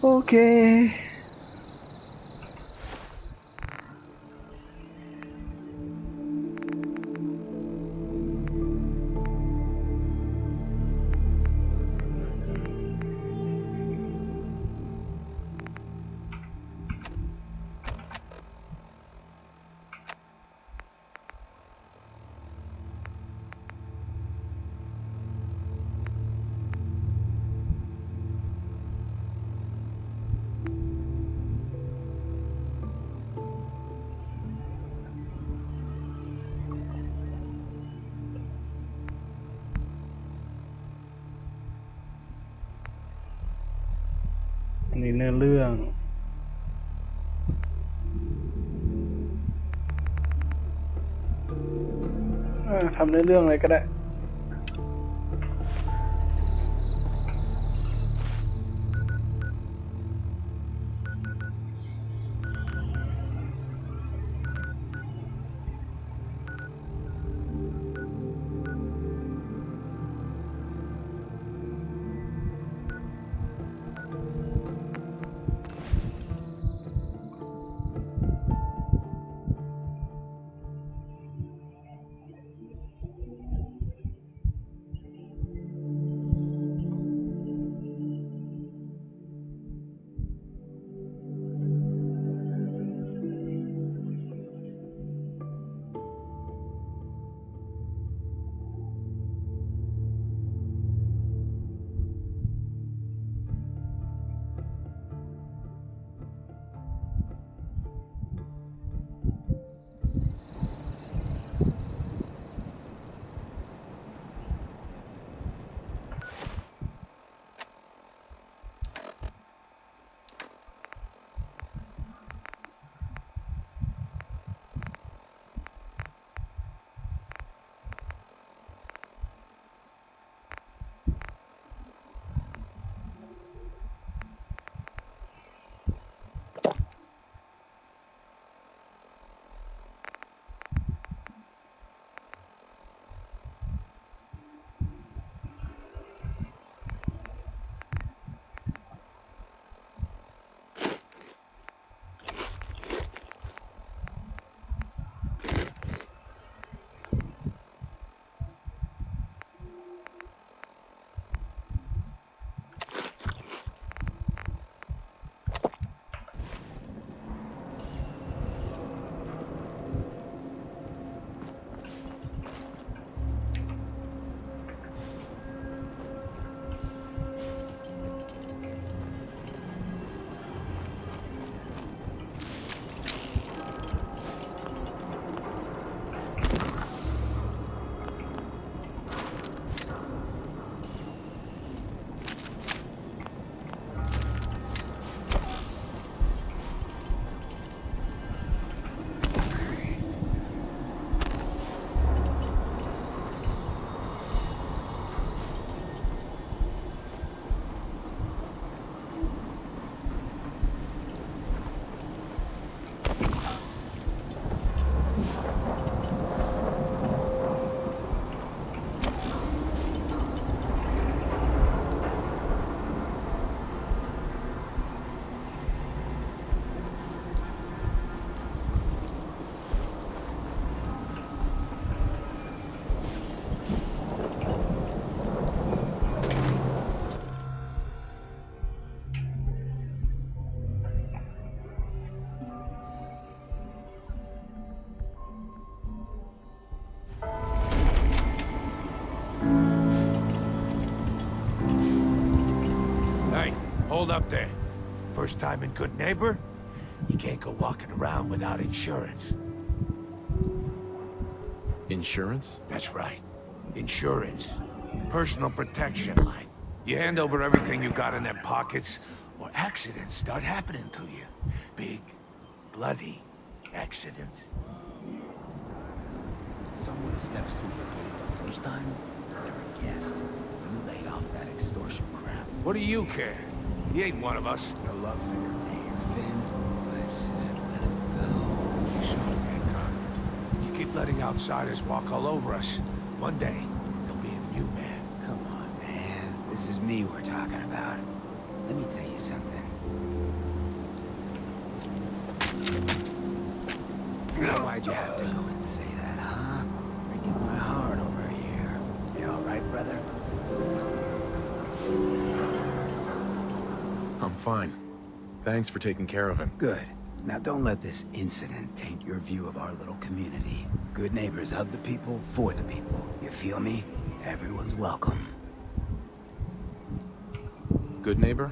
โอเคอันนี้เนื้อเรื่องทำเนื้อเรื่องอะไรก็ได้Hey, hold up there. First time in Good Neighbor? You can't go walking around without insurance. Insurance? That's right. Insurance. Personal protection, like. You hand over everything you got in them pockets, or accidents start happening to you. Big, bloody accidents. Someone steps through the gate the first time, never guessed. You laid off that extortion crap. What do you care? He ain't one of us. No love for your mayor, Finn. I said let it go. You should have been gone. You keep letting outsiders walk all over us. One day, there'll be a new man. Come on, man. This is me we're talking about. let me tell you something. Why'd you have to go and say that, huh? Breaking my heart over here. You all right, brother? I'm fine. Thanks for taking care of him. Good. Now don't let this incident taint your view of our little community. Good neighbors of the people, for the people. You feel me? Everyone's welcome. Good neighbor?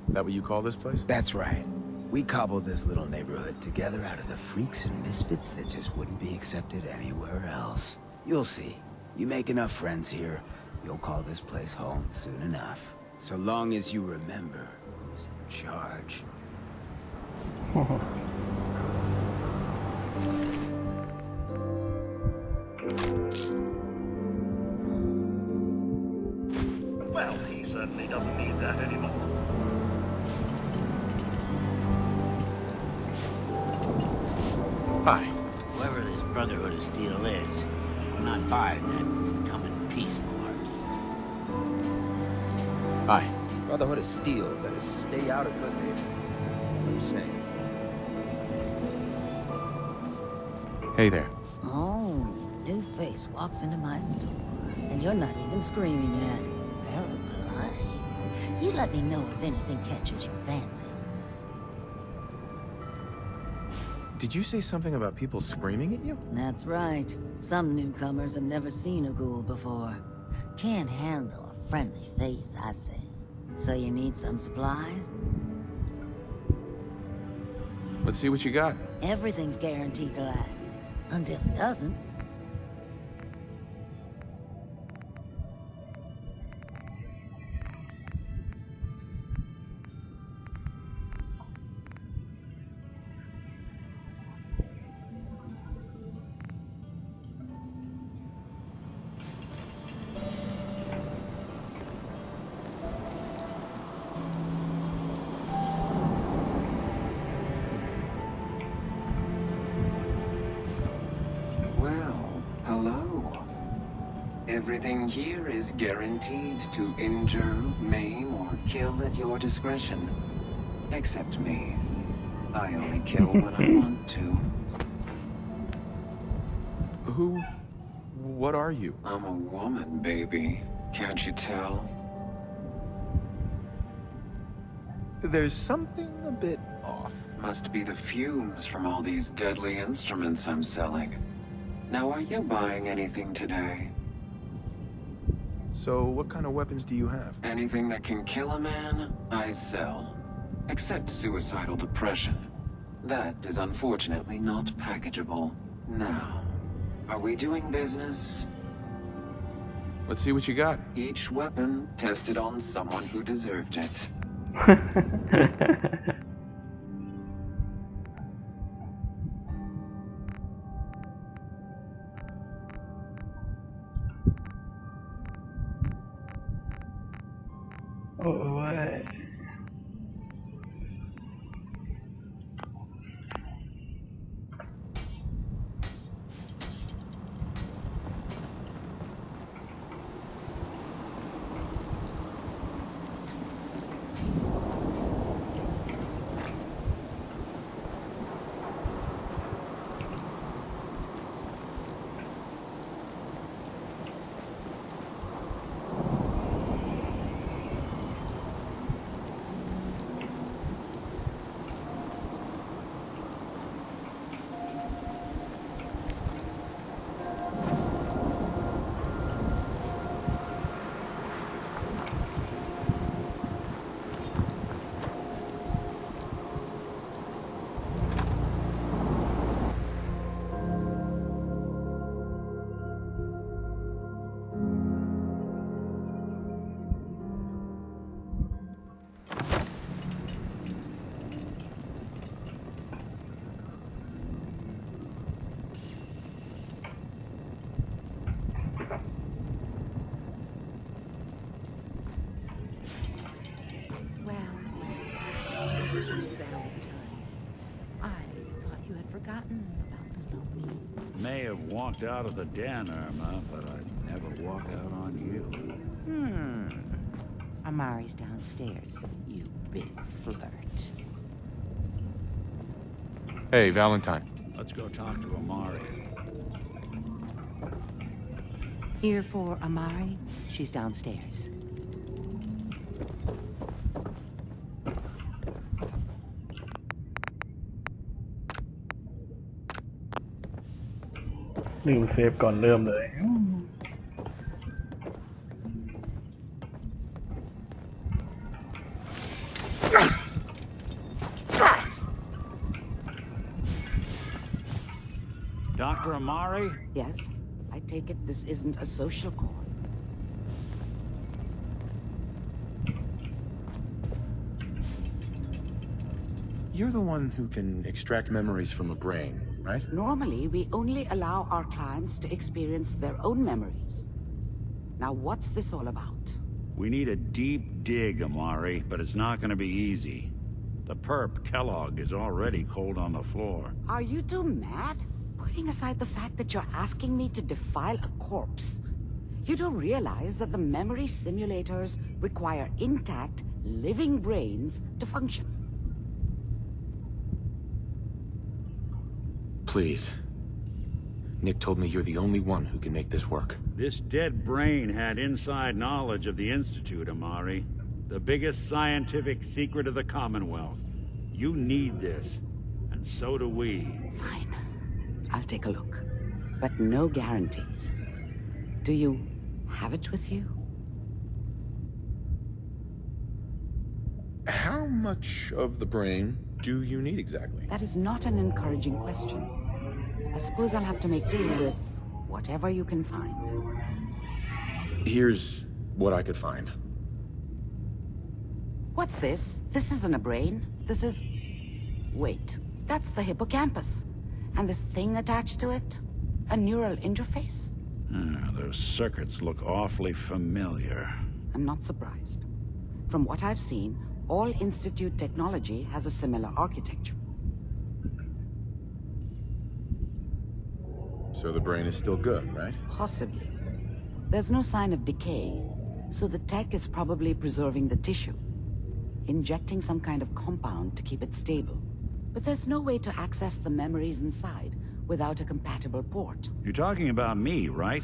That what you call this place? That's right. We cobbled this little neighborhood together out of the freaks and misfits that just wouldn't be accepted anywhere else. You'll see. You make enough friends here, you'll call this place home soon enough. So long as you remember who's in charge. Well, he certainly doesn't need that anymore. Hi. Whoever this Brotherhood of Steel is, I'm not buying that come in peace malarkey. Hi. Brotherhood of Steel, better stay out of good neighbor. What do you say? Hey there. Oh, new face walks into my store, and you're not even screaming yet. Very polite. You let me know if anything catches your fancy. Did you say something about people screaming at you? That's right. Some newcomers have never seen a ghoul before. Can't handle a friendly face, I say. So you need some supplies? Let's see what you got. Everything's guaranteed to last. Until it doesn't. Well, hello. Everything here is guaranteed to injure, maim, or kill at your discretion. Except me. I only kill when I want to. What are you? I'm a woman, baby. Can't you tell? There's something a bit off. Must be the fumes from all these deadly instruments I'm selling. Now, are you buying anything today? So, what kind of weapons do you have? Anything that can kill a man, I sell. Except suicidal depression. That is unfortunately not packageable. Now, are we doing business? Let's see what you got. Each weapon tested on someone who deserved it. Alright. Well, Mr. Valentine, I thought you had forgotten about the lonely. May have walked out of the den, Irma, but I'd never walk out on you. Amari's downstairs, you big flirt. Hey, Valentine. Let's go talk to Amari. Here for Amari? She's downstairs.ลืมเซฟก่อนเริ่มเลย Dr. Amari? Yes? I take it this isn't a social call. You're the one who can extract memories from a brain, right? Normally, we only allow our clients to experience their own memories. Now, what's this all about? We need a deep dig, Amari, but it's not gonna be easy. The perp, Kellogg, is already cold on the floor. Are you two mad? Putting aside the fact that you're asking me to defile a corpse, you do realize that the memory simulators require intact, living brains to function. Please. Nick told me you're the only one who can make this work. This dead brain had inside knowledge of the Institute, Amari. The biggest scientific secret of the Commonwealth. You need this, and so do we. Fine. I'll take a look. But no guarantees. Do you have it with you? How much of the brain do you need exactly? That is not an encouraging question. I suppose I'll have to make do with whatever you can find. Here's what I could find. What's this? This isn't a brain. This is... Wait, that's the hippocampus. And this thing attached to it? A neural interface? Those circuits look awfully familiar. I'm not surprised. From what I've seen, all Institute technology has a similar architecture. So the brain is still good, right? Possibly. There's no sign of decay, so the tech is probably preserving the tissue, injecting some kind of compound to keep it stable. But there's no way to access the memories inside without a compatible port. You're talking about me, right?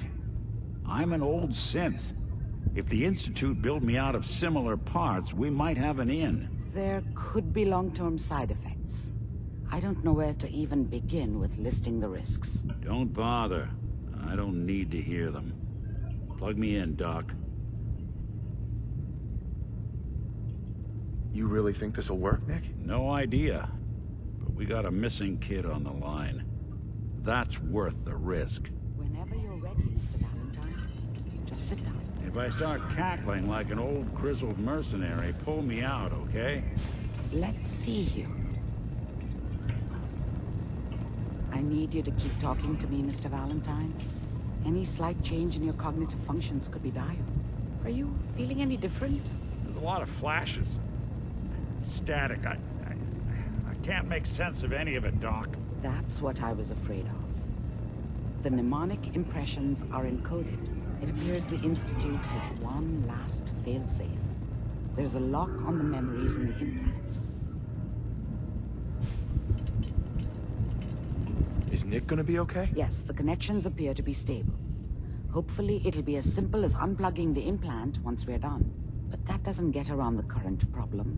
I'm an old synth. If the Institute built me out of similar parts, we might have an in. There could be long-term side effects. I don't know where to even begin with listing the risks. Don't bother. I don't need to hear them. Plug me in, Doc. You really think this'll work, Nick? No idea. But we got a missing kid on the line. That's worth the risk. Whenever you're ready, Mr. Valentine, just sit down. If I start cackling like an old grizzled mercenary, pull me out, okay? Let's see here. I need you to keep talking to me, Mr. Valentine. Any slight change in your cognitive functions could be dire. Are you feeling any different? There's a lot of flashes. Static. I can't make sense of any of it, Doc. That's what I was afraid of. The mnemonic impressions are encoded. It appears the Institute has one last failsafe. There's a lock on the memories in the implant. Is Nick gonna be okay? Yes, the connections appear to be stable. Hopefully, it'll be as simple as unplugging the implant once we're done. But that doesn't get around the current problem.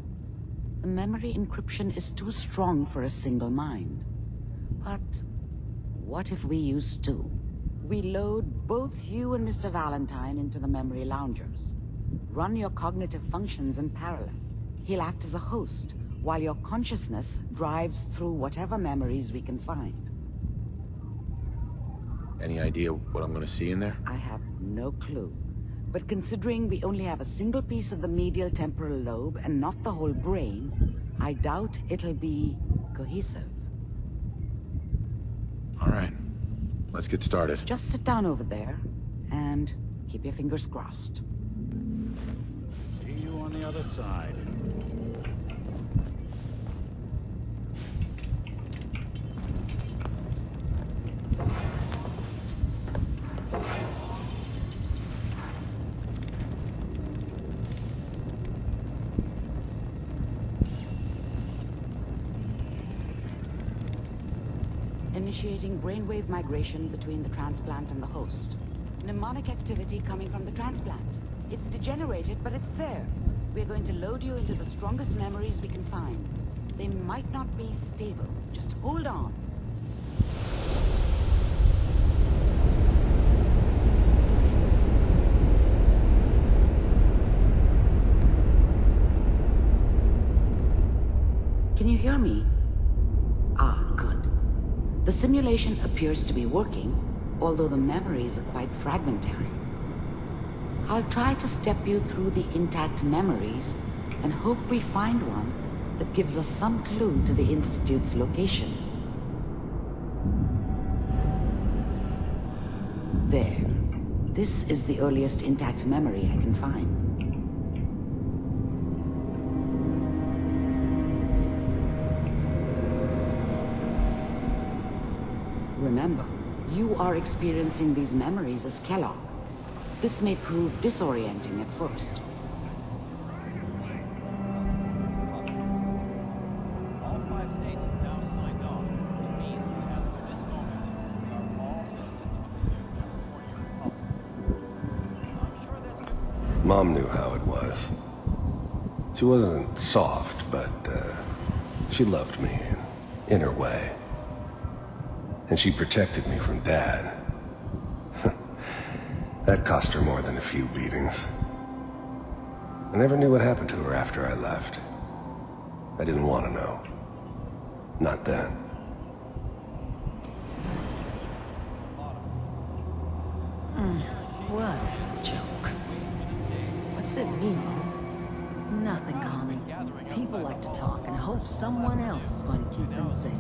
The memory encryption is too strong for a single mind. But what if we use two? We load both you and Mr. Valentine into the memory loungers. Run your cognitive functions in parallel. He'll act as a host, while your consciousness drives through whatever memories we can find. Any idea what I'm gonna see in there? I have no clue. But considering we only have a single piece of the medial temporal lobe and not the whole brain, I doubt it'll be cohesive. All right, let's get started. Just sit down over there and keep your fingers crossed. See you on the other side. initiating brainwave migration between the transplant and the host. Mnemonic activity coming from the transplant. It's degenerated, but it's there. We're going to load you into the strongest memories we can find. They might not be stable. Just hold on. Can you hear me? Ah, good. The simulation appears to be working, although the memories are quite fragmentary. I'll try to step you through the intact memories and hope we find one that gives us some clue to the Institute's location. There. This is the earliest intact memory I can find. Remember, you are experiencing these memories as Kellogg. This may prove disorienting at first. Mom knew how it was. She wasn't soft, but she loved me in her way. And she protected me from Dad. That cost her more than a few beatings. I never knew what happened to her after I left. I didn't want to know. Not then. What a joke. What's it mean, Mom? Nothing, Connie. People like to talk and hope someone else is going to keep them safe.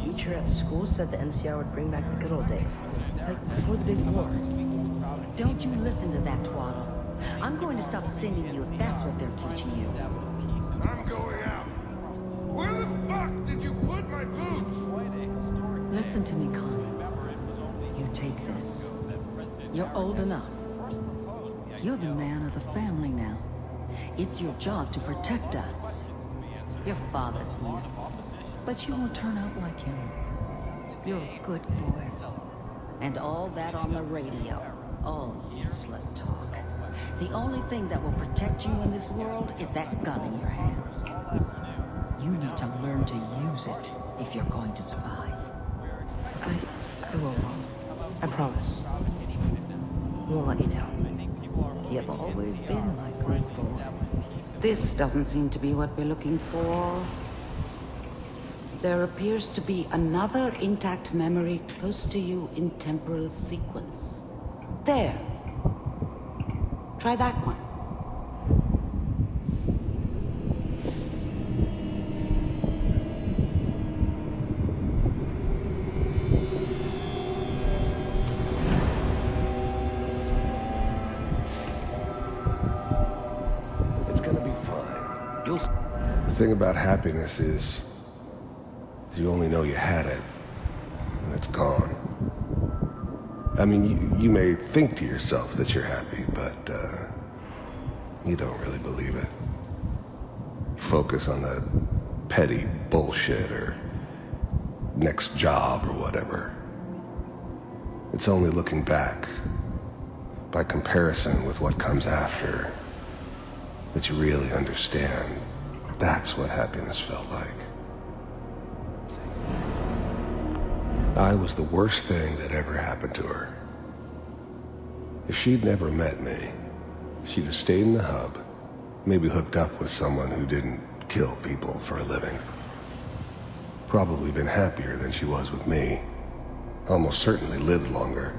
Teacher at school said the NCR would bring back the good old days. Like before the big war. Don't you listen to that twaddle. I'm going to stop sending you if that's what they're teaching you. I'm going out. Where the fuck did you put my boots? Listen to me, Connie. You take this. You're old enough. You're the man of the family now. It's your job to protect us. Your father's useless, but you won't turn out like him. You're a good boy. And all that on the radio, all useless talk. The only thing that will protect you in this world is that gun in your hands. You need to learn to use it if you're going to survive. I will, Mom. I promise. I won't let you down. You've always been my good boy. This doesn't seem to be what we're looking for. There appears to be another intact memory close to you in temporal sequence. There. Try that one. It's gonna be fine. The thing about happiness is you only know you had it, and it's gone. I mean, you may think to yourself that you're happy, but you don't really believe it. Focus on the petty bullshit or next job or whatever. It's only looking back, by comparison with what comes after, that you really understand that's what happiness felt like. I was the worst thing that ever happened to her. If she'd never met me, she'd have stayed in the hub, maybe hooked up with someone who didn't kill people for a living. Probably been happier than she was with me. Almost certainly lived longer.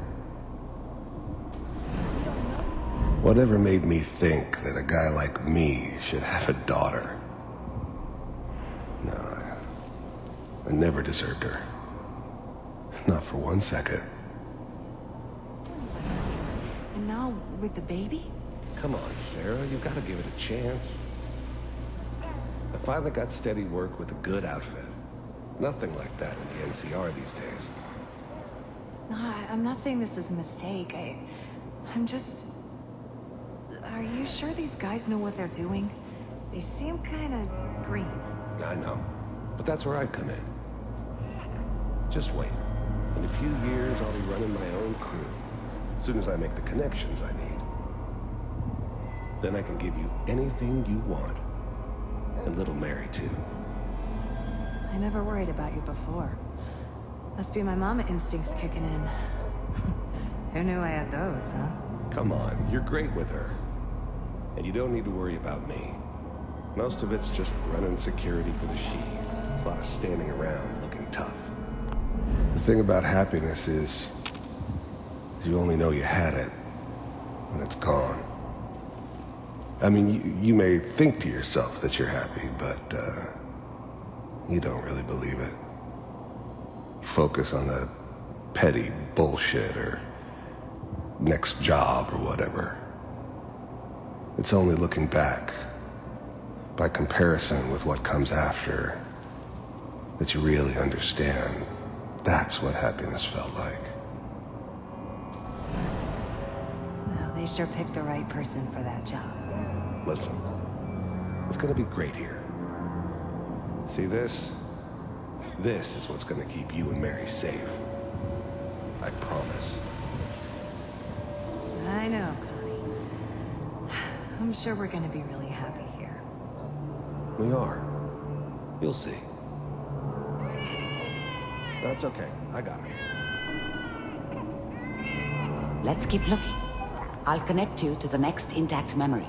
Whatever made me think that a guy like me should have a daughter? No, I never deserved her. Not for 1 second. And now, with the baby? Come on, Sarah, you gotta give it a chance. I finally got steady work with a good outfit. Nothing like that in the NCR these days. No, I'm not saying this was a mistake. I'm just... Are you sure these guys know what they're doing? They seem kind of green. I know, but that's where I come in. Just wait. In a few years, I'll be running my own crew. As soon as I make the connections I need. Then I can give you anything you want. And little Mary, too. I never worried about you before. Must be my mama instincts kicking in. Who knew I had those, huh? Come on, you're great with her. And you don't need to worry about me. Most of it's just running security for the she. A lot of standing around looking tough. The thing about happiness is you only know you had it when it's gone. I mean, you may think to yourself that you're happy, but you don't really believe it. You focus on the petty bullshit or next job or whatever. It's only looking back, by comparison with what comes after, that you really understand. That's what happiness felt like. No, they sure picked the right person for that job. Listen, it's gonna be great here. See this? This is what's gonna keep you and Mary safe. I promise. I know, Connie. I'm sure we're gonna be really happy here. We are. You'll see. That's okay. I got it. Let's keep looking. I'll connect you to the next intact memory.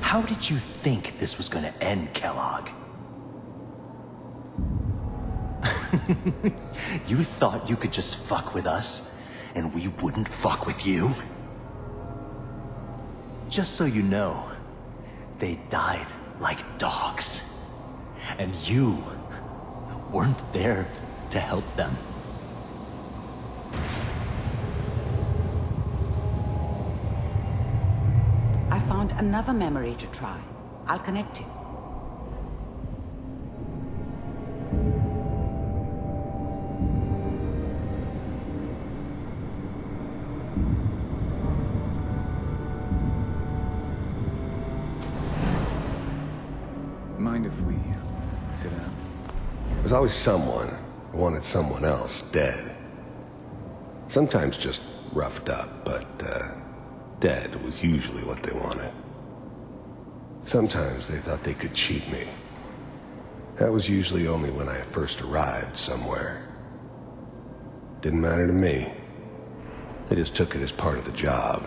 How did you think this was gonna end, Kellogg? You thought you could just fuck with us, and we wouldn't fuck with you? Just so you know, they died like dogs. And you weren't there to help them. I found another memory to try. I'll connect you. Mind if we sit down? There's always someone who wanted someone else dead. Sometimes just roughed up, but dead was usually what they wanted. Sometimes they thought they could cheat me. That was usually only when I first arrived somewhere. Didn't matter to me. They just took it as part of the job.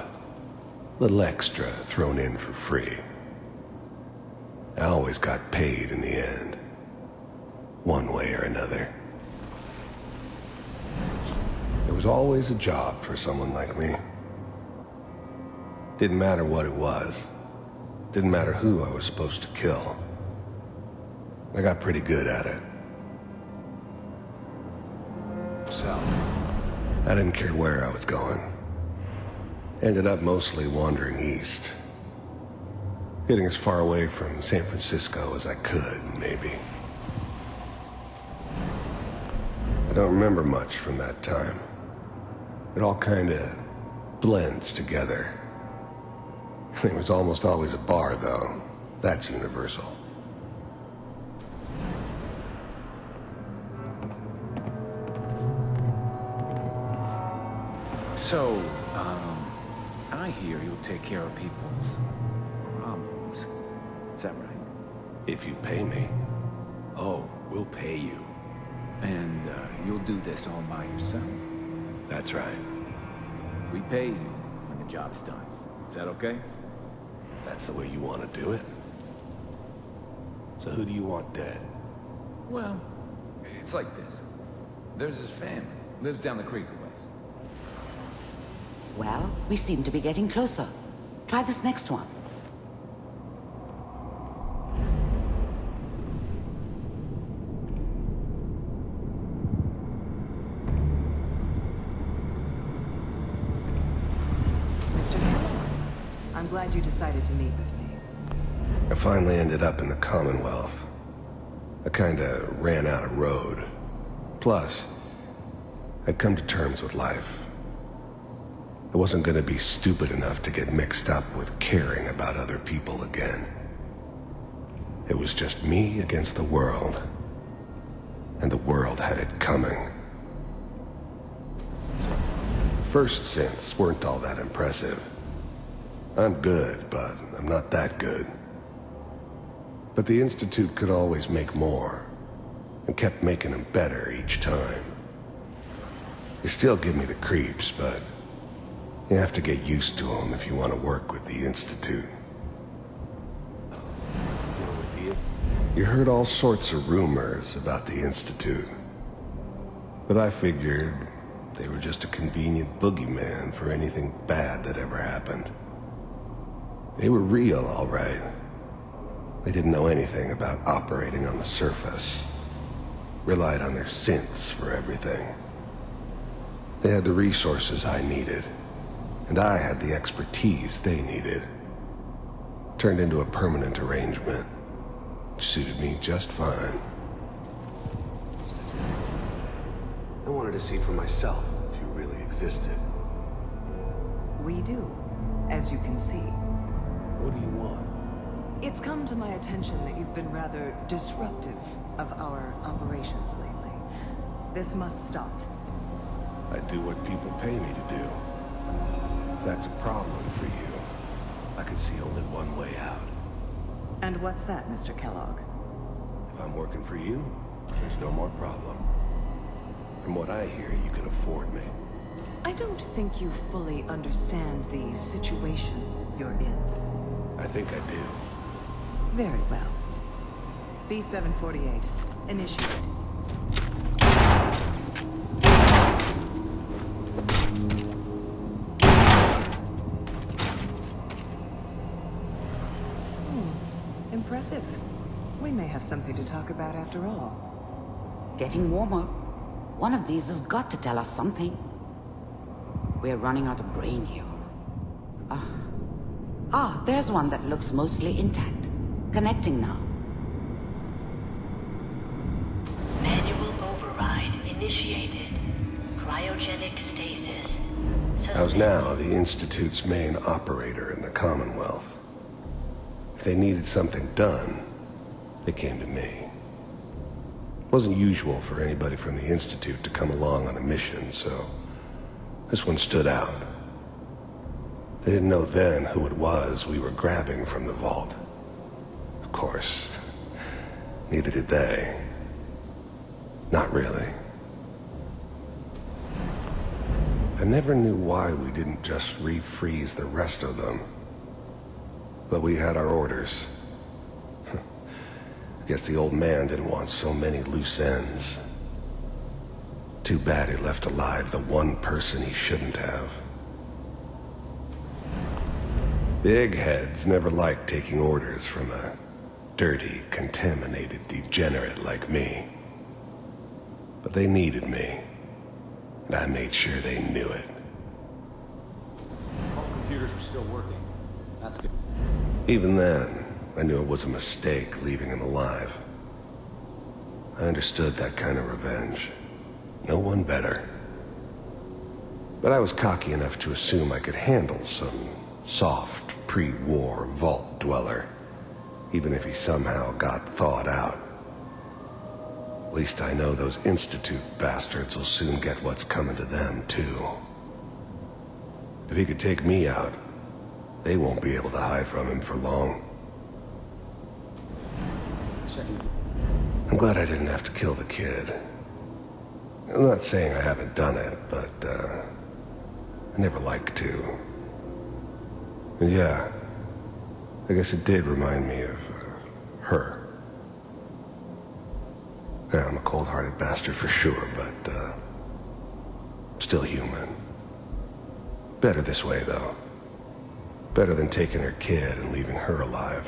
Little extra thrown in for free. I always got paid in the end. One way or another. There was always a job for someone like me. Didn't matter what it was. Didn't matter who I was supposed to kill. I got pretty good at it. So, I didn't care where I was going. Ended up mostly wandering east. Getting as far away from San Francisco as I could, maybe. I don't remember much from that time. It all kinda blends together. There was almost always a bar, though. That's universal. So, I hear you'll take care of people's problems. Is that right? If you pay me. Oh, we'll pay you. And, you'll do this all by yourself? That's right. We pay you when the job's done. Is that okay? That's the way you want to do it? So who do you want dead? Well, it's like this. There's his family. Lives down the creek a ways. Well, we seem to be getting closer. Try this next one. Mr. Kellogg, I'm glad you decided to meet with me. I finally ended up in the Commonwealth. I kinda ran out of road. Plus, I'd come to terms with life. I wasn't gonna be stupid enough to get mixed up with caring about other people again. It was just me against the world. And the world had it coming. First synths weren't all that impressive. I'm good, but I'm not that good. But the Institute could always make more, and kept making them better each time. They still give me the creeps, but you have to get used to them if you want to work with the Institute. You heard all sorts of rumors about the Institute, but I figured they were just a convenient boogeyman for anything bad that ever happened. They were real, all right. They didn't know anything about operating on the surface. Relied on their synths for everything. They had the resources I needed, and I had the expertise they needed. Turned into a permanent arrangement, which suited me just fine. I wanted to see for myself if you really existed. We do, as you can see. What do you want? It's come to my attention that you've been rather disruptive of our operations lately. This must stop. I do what people pay me to do. If that's a problem for you, I can see only one way out. And what's that, Mr. Kellogg? If I'm working for you, there's no more problem. From what I hear, you can afford me. I don't think you fully understand the situation you're in. I think I do. Very well. B-748, initiate. Impressive. We may have something to talk about after all. Getting warmer. One of these has got to tell us something. We're running out of brain here. There's one that looks mostly intact. Connecting now. Manual override initiated. Cryogenic stasis. I was now the Institute's main operator in the Commonwealth. If they needed something done, they came to me. It wasn't usual for anybody from the Institute to come along on a mission, so this one stood out. They didn't know then who it was we were grabbing from the vault. Of course, neither did they. Not really. I never knew why we didn't just refreeze the rest of them. But we had our orders. I guess the old man didn't want so many loose ends. Too bad he left alive the one person he shouldn't have. The eggheads never liked taking orders from a dirty, contaminated degenerate like me. But they needed me, and I made sure they knew it. All computers were still working. That's good. Even then, I knew it was a mistake leaving him alive. I understood that kind of revenge. No one better. But I was cocky enough to assume I could handle some soft, pre-war vault dweller, even if he somehow got thawed out. At least I know those Institute bastards will soon get what's coming to them, too. If he could take me out, they won't be able to hide from him for long. I'm glad I didn't have to kill the kid. I'm not saying I haven't done it, but, I never liked to. And yeah, I guess it did remind me of, her. Yeah, I'm a cold-hearted bastard for sure, but, still human. Better this way, though. Better than taking her kid and leaving her alive.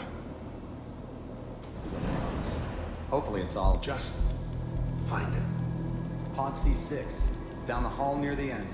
Hopefully it's all... Just find it. Pod C6, down the hall near the end.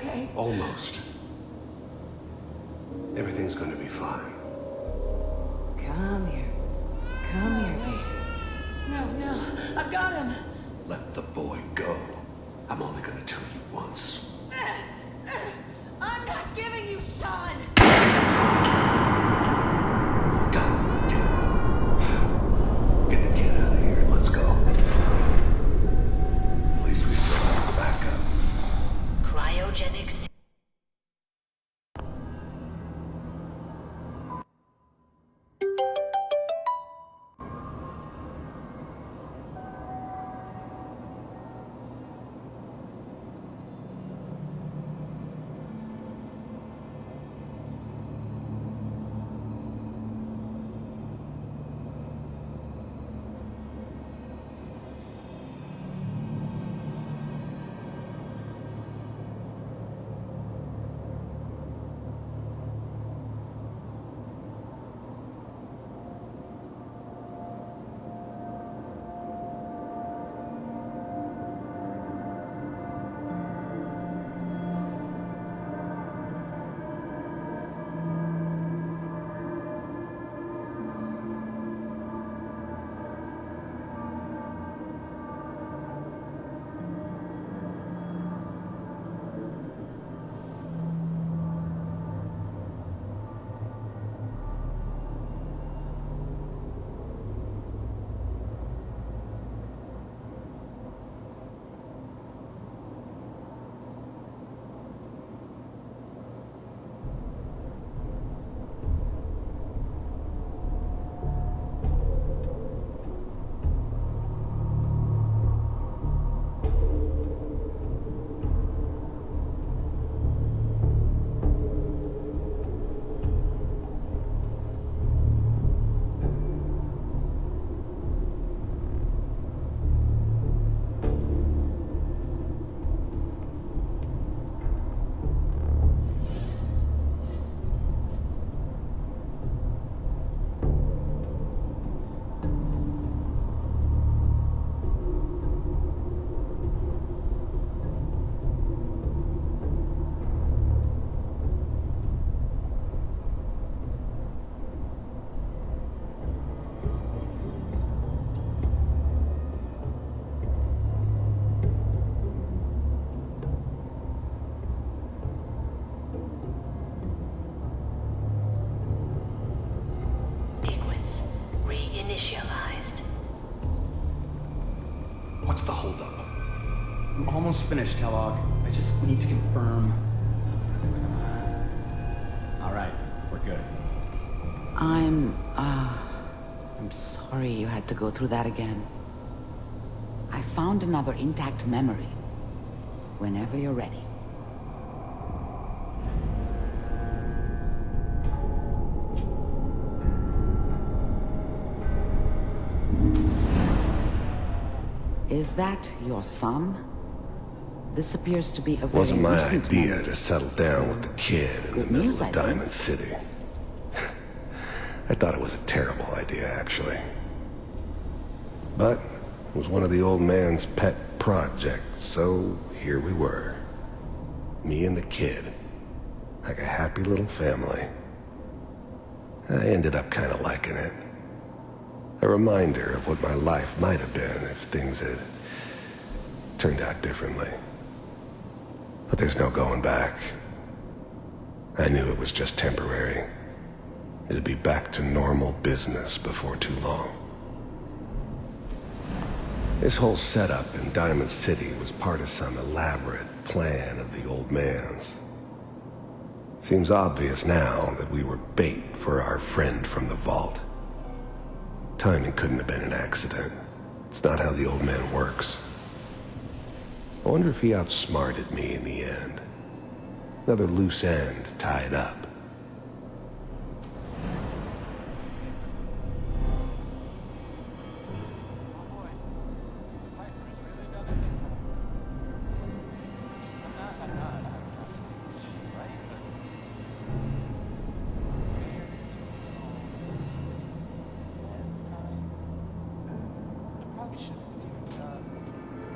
okay? Almost. Everything's gonna be fine. Come here. Come here, baby. No, I've got him. Let the boy go. I'm only gonna tell you once. I'm not giving you Sean. God damn it. Get the kid out of here. Let's go. At least we still have a backup. Cryogenic. Reinitialized. What's the holdup? I'm almost finished, Kellogg. I just need to confirm. All right, we're good. I'm sorry you had to go through that again. I found another intact memory. Whenever you're ready. Is that your son? This appears to be a very Wasn't my recent idea memory. to settle down with the kid in the middle of Diamond City. I thought it was a terrible idea, actually. But it was one of the old man's pet projects, so here we were. Me and the kid. Like a happy little family. I ended up kind of liking it. A reminder of what my life might have been if things had turned out differently. But there's no going back. I knew it was just temporary. It'd be back to normal business before too long. This whole setup in Diamond City was part of some elaborate plan of the old man's. Seems obvious now that we were bait for our friend from the vault. Timing couldn't have been an accident. It's not how the old man works. I wonder if he outsmarted me in the end. Another loose end tied up.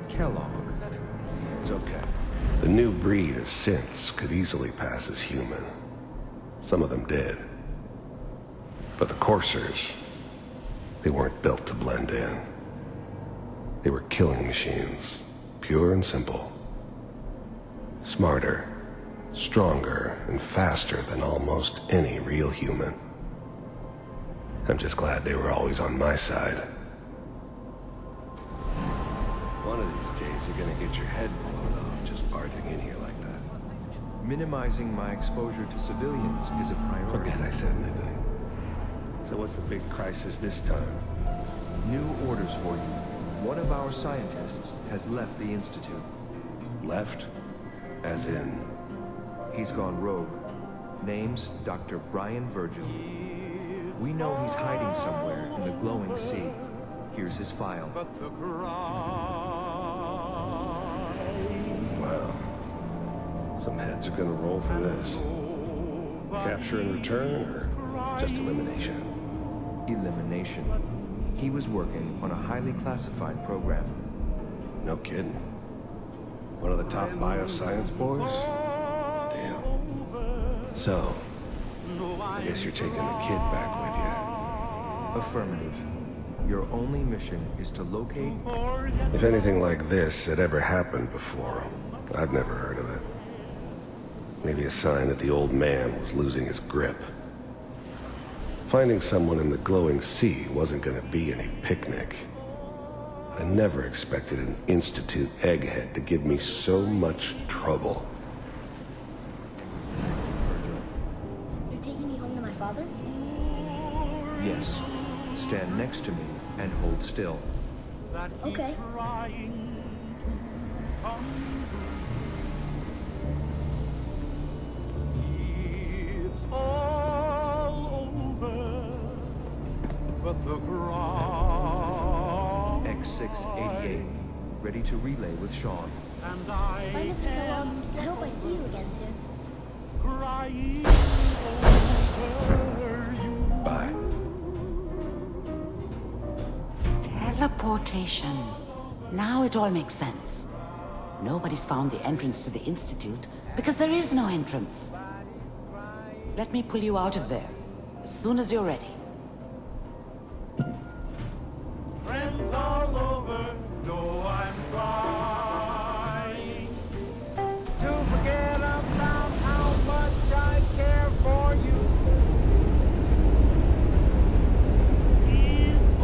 Kellogg. It's okay. The new breed of synths could easily pass as human. Some of them did. But the Coursers, they weren't built to blend in. They were killing machines, pure and simple. Smarter, stronger, and faster than almost any real human. I'm just glad they were always on my side. One of these days, you're gonna get your head blown off just barging in here like that. Minimizing my exposure to civilians is a priority. Forget I said anything. So what's the big crisis this time? New orders for you. One of our scientists has left the Institute. Left? As in? He's gone rogue. Name's Dr. Brian Virgil. We know he's hiding somewhere in the glowing sea. Here's his file. Wow. Some heads are gonna roll for this. Capture and return, or just elimination? Elimination. He was working on a highly classified program. No kidding. One of the top bioscience boys? Damn. So, I guess you're taking the kid back with you. Affirmative. Your only mission is to locate... If anything like this had ever happened before, I'd never heard of it. Maybe a sign that the old man was losing his grip. Finding someone in the glowing sea wasn't gonna be any picnic. I never expected an Institute egghead to give me so much trouble. You're taking me home to my father? Yes. Stand next to me and hold still. Okay. X688, ready to relay with Sean. Bye, Mr. Kellogg. I hope I see you again soon. Bye. Teleportation. Now it all makes sense. Nobody's found the entrance to the Institute because there is no entrance. Let me pull you out of there as soon as you're ready. Friends all over know I'm trying to forget about how much I care for you. It's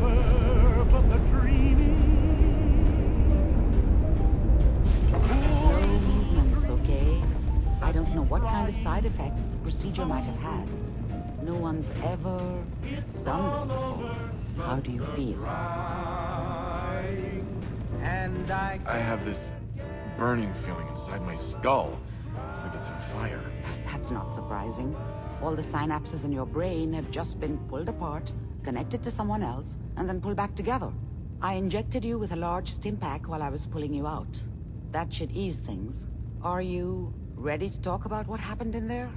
over, but the dreaming. Slow movements, okay? I don't know what kind of side effects the procedure might have had. No one's ever done this before. How do you feel? And I have this burning feeling inside my skull. It's like it's on fire. That's not surprising. All the synapses in your brain have just been pulled apart, connected to someone else, and then pulled back together. I injected you with a large stim pack while I was pulling you out. That should ease things. Are you ready to talk about what happened in there?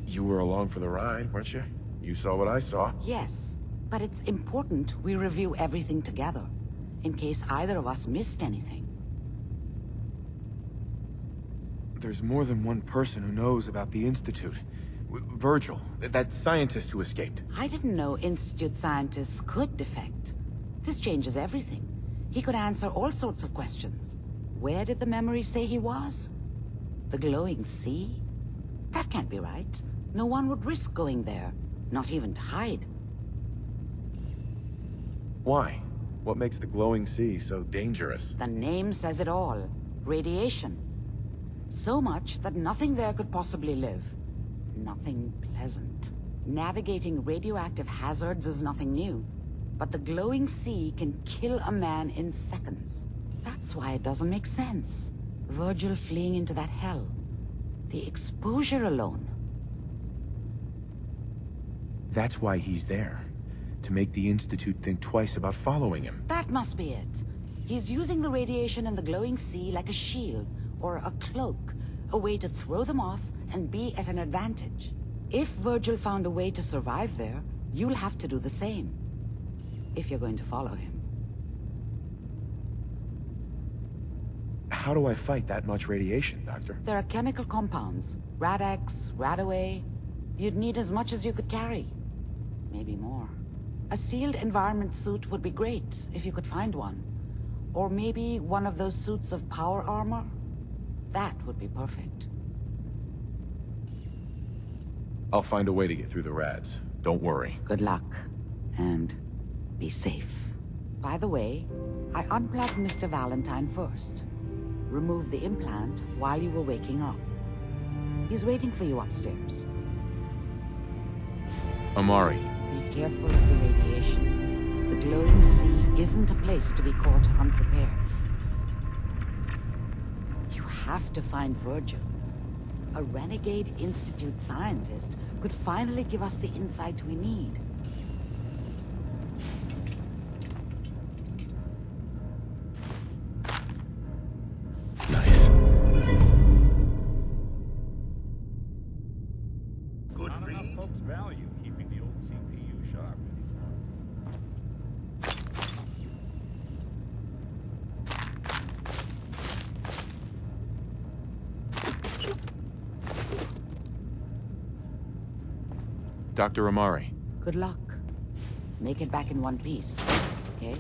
You were along for the ride, weren't you? You saw what I saw. Yes, but it's important we review everything together, in case either of us missed anything. There's more than one person who knows about the Institute. Virgil, that scientist who escaped. I didn't know Institute scientists could defect. This changes everything. He could answer all sorts of questions. Where did the memory say he was? The glowing sea? That can't be right. No one would risk going there, not even to hide. Why? What makes the glowing sea so dangerous? The name says it all. Radiation. So much that nothing there could possibly live. Nothing pleasant. Navigating radioactive hazards is nothing new. But the glowing sea can kill a man in seconds. That's why it doesn't make sense. Virgil fleeing into that hell. The exposure alone. That's why he's there. To make the Institute think twice about following him. That must be it. He's using the radiation in the glowing sea like a shield, or a cloak. A way to throw them off and be at an advantage. If Virgil found a way to survive there, you'll have to do the same. If you're going to follow him. how do I fight that much radiation, Doctor? There are chemical compounds. Rad-X, Radaway. You'd need as much as you could carry. Maybe more. A sealed environment suit would be great, if you could find one. Or maybe one of those suits of power armor? That would be perfect. I'll find a way to get through the rads. Don't worry. Good luck. And be safe. By the way, I unplugged Mr. Valentine first. Removed the implant while you were waking up. He's waiting for you upstairs. Amari. Be careful of the radiation. The glowing sea isn't a place to be caught unprepared. You have to find Virgil. A renegade Institute scientist could finally give us the insight we need. Nice. Good read. Folks value keeping the old CPU sharp. Dr. Amari. Good luck. Make it back in one piece, okay?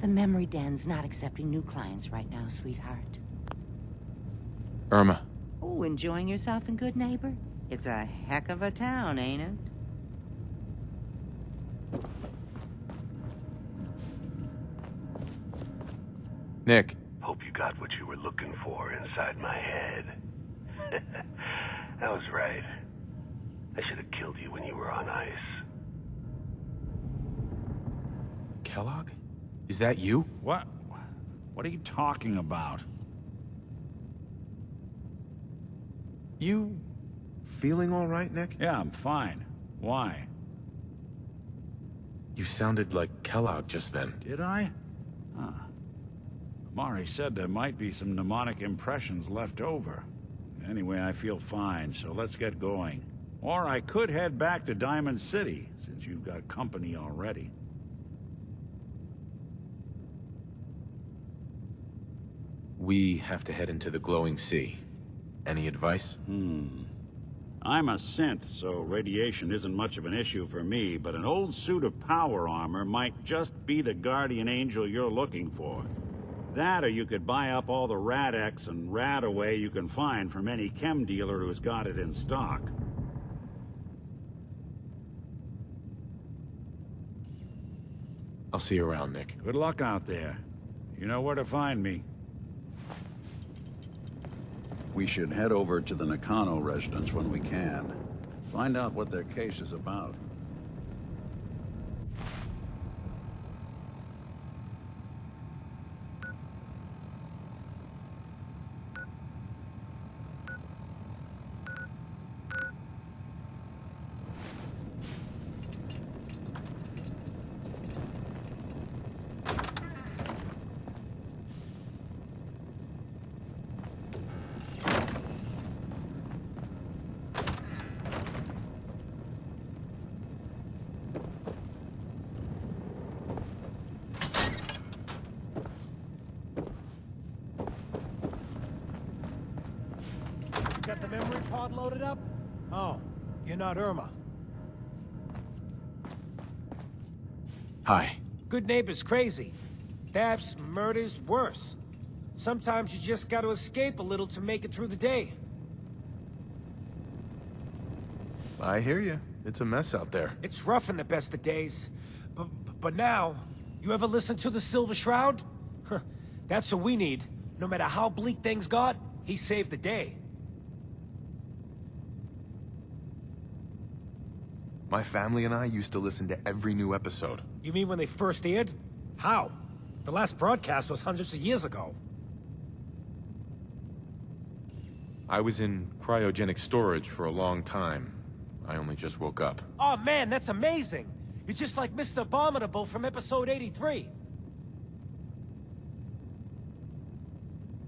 The memory den's not accepting new clients right now, sweetheart. Irma. Oh, enjoying yourself in Good Neighbor? It's a heck of a town, ain't it? Nick. Hope you got what you were looking for inside my head. I was right. I should have killed you when you were on ice. Kellogg? Is that you? What? What are you talking about? You feeling all right, Nick? Yeah, I'm fine. Why? You sounded like Kellogg just then. Did I? Huh. Mari said there might be some mnemonic impressions left over. Anyway, I feel fine, so let's get going. Or I could head back to Diamond City, since you've got company already. We have to head into the glowing sea. Any advice? I'm a synth, so radiation isn't much of an issue for me, but an old suit of power armor might just be the guardian angel you're looking for. That, or you could buy up all the Rad-X and Radaway you can find from any chem dealer who's got it in stock. I'll see you around, Nick. Good luck out there. You know where to find me. We should head over to the Nakano residence when we can. Find out what their case is about. Got the memory pod loaded up? Oh, you're not Irma. Hi. Good Neighbor's crazy. Thefts, murders, worse. Sometimes you just gotta escape a little to make it through the day. I hear you. It's a mess out there. It's rough in the best of days. But now, you ever listen to the Silver Shroud? That's what we need. No matter how bleak things got, he saved the day. My family and I used to listen to every new episode. You mean when they first aired? How? The last broadcast was hundreds of years ago. I was in cryogenic storage for a long time. I only just woke up. Oh man, that's amazing! You're just like Mr. Abominable from episode 83.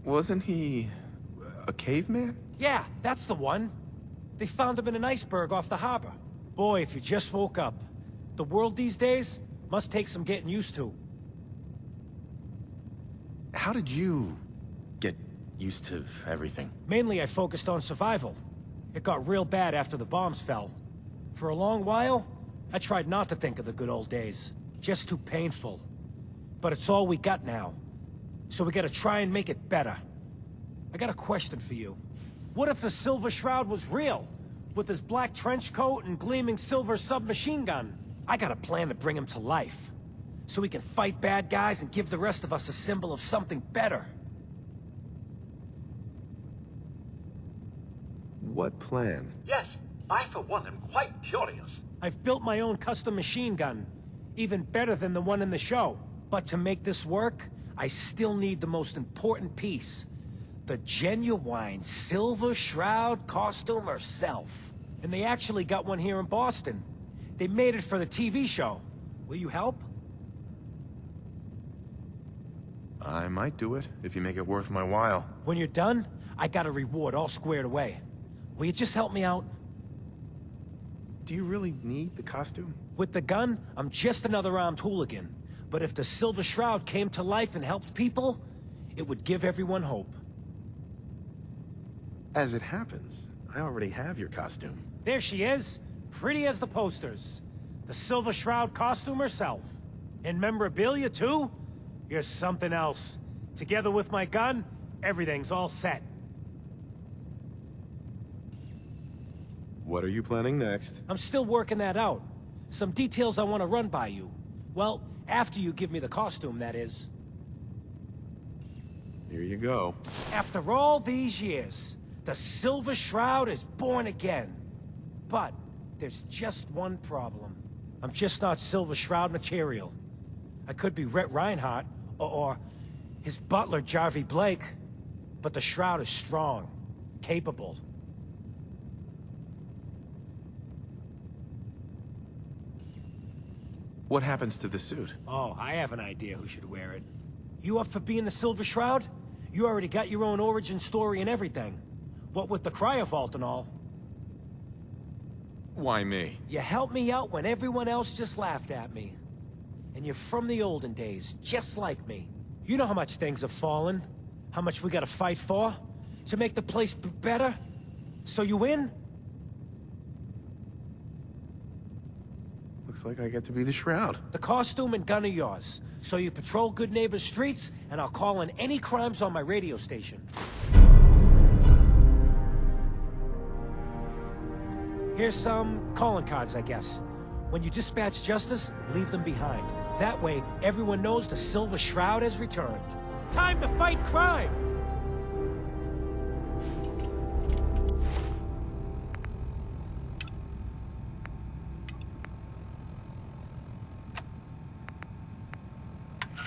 Wasn't he a caveman? Yeah, that's the one. They found him in an iceberg off the harbor. Boy, if you just woke up. The world these days must take some getting used to. How did you get used to everything? Mainly I focused on survival. It got real bad after the bombs fell. For a long while, I tried not to think of the good old days. Just too painful. But it's all we got now. So we gotta try and make it better. I got a question for you. What if the Silver Shroud was real? With his black trench coat and gleaming silver submachine gun? I got a plan to bring him to life. So we can fight bad guys and give the rest of us a symbol of something better. What plan? Yes, I for one am quite curious. I've built my own custom machine gun. Even better than the one in the show. But to make this work, I still need the most important piece. The genuine Silver Shroud costume herself. And they actually got one here in Boston. They made it for the TV show. Will you help? I might do it, if you make it worth my while. When you're done, I got a reward all squared away. Will you just help me out? Do you really need the costume? With the gun, I'm just another armed hooligan. But if the Silver Shroud came to life and helped people, it would give everyone hope. As it happens, I already have your costume. There she is, pretty as the posters. The Silver Shroud costume herself. And memorabilia, too? You're something else. Together with my gun, everything's all set. What are you planning next? I'm still working that out. Some details I want to run by you. Well, after you give me the costume, that is. Here you go. After all these years, the Silver Shroud is born again. But there's just one problem. I'm just not Silver Shroud material. I could be Rhett Reinhardt, or his butler, Jarvie Blake. But the Shroud is strong, capable. What happens to the suit? Oh, I have an idea who should wear it. You up for being the Silver Shroud? You already got your own origin story and everything. What with the cryovault and all. Why me? You helped me out when everyone else just laughed at me. And you're from the olden days, just like me. You know how much things have fallen, how much we gotta fight for, to make the place better. So you in? Looks like I get to be the Shroud. The costume and gun are yours. So you patrol Good Neighbor's streets, and I'll call in any crimes on my radio station. Here's some calling cards, I guess. When you dispatch justice, leave them behind. That way, everyone knows the Silver Shroud has returned. Time to fight crime!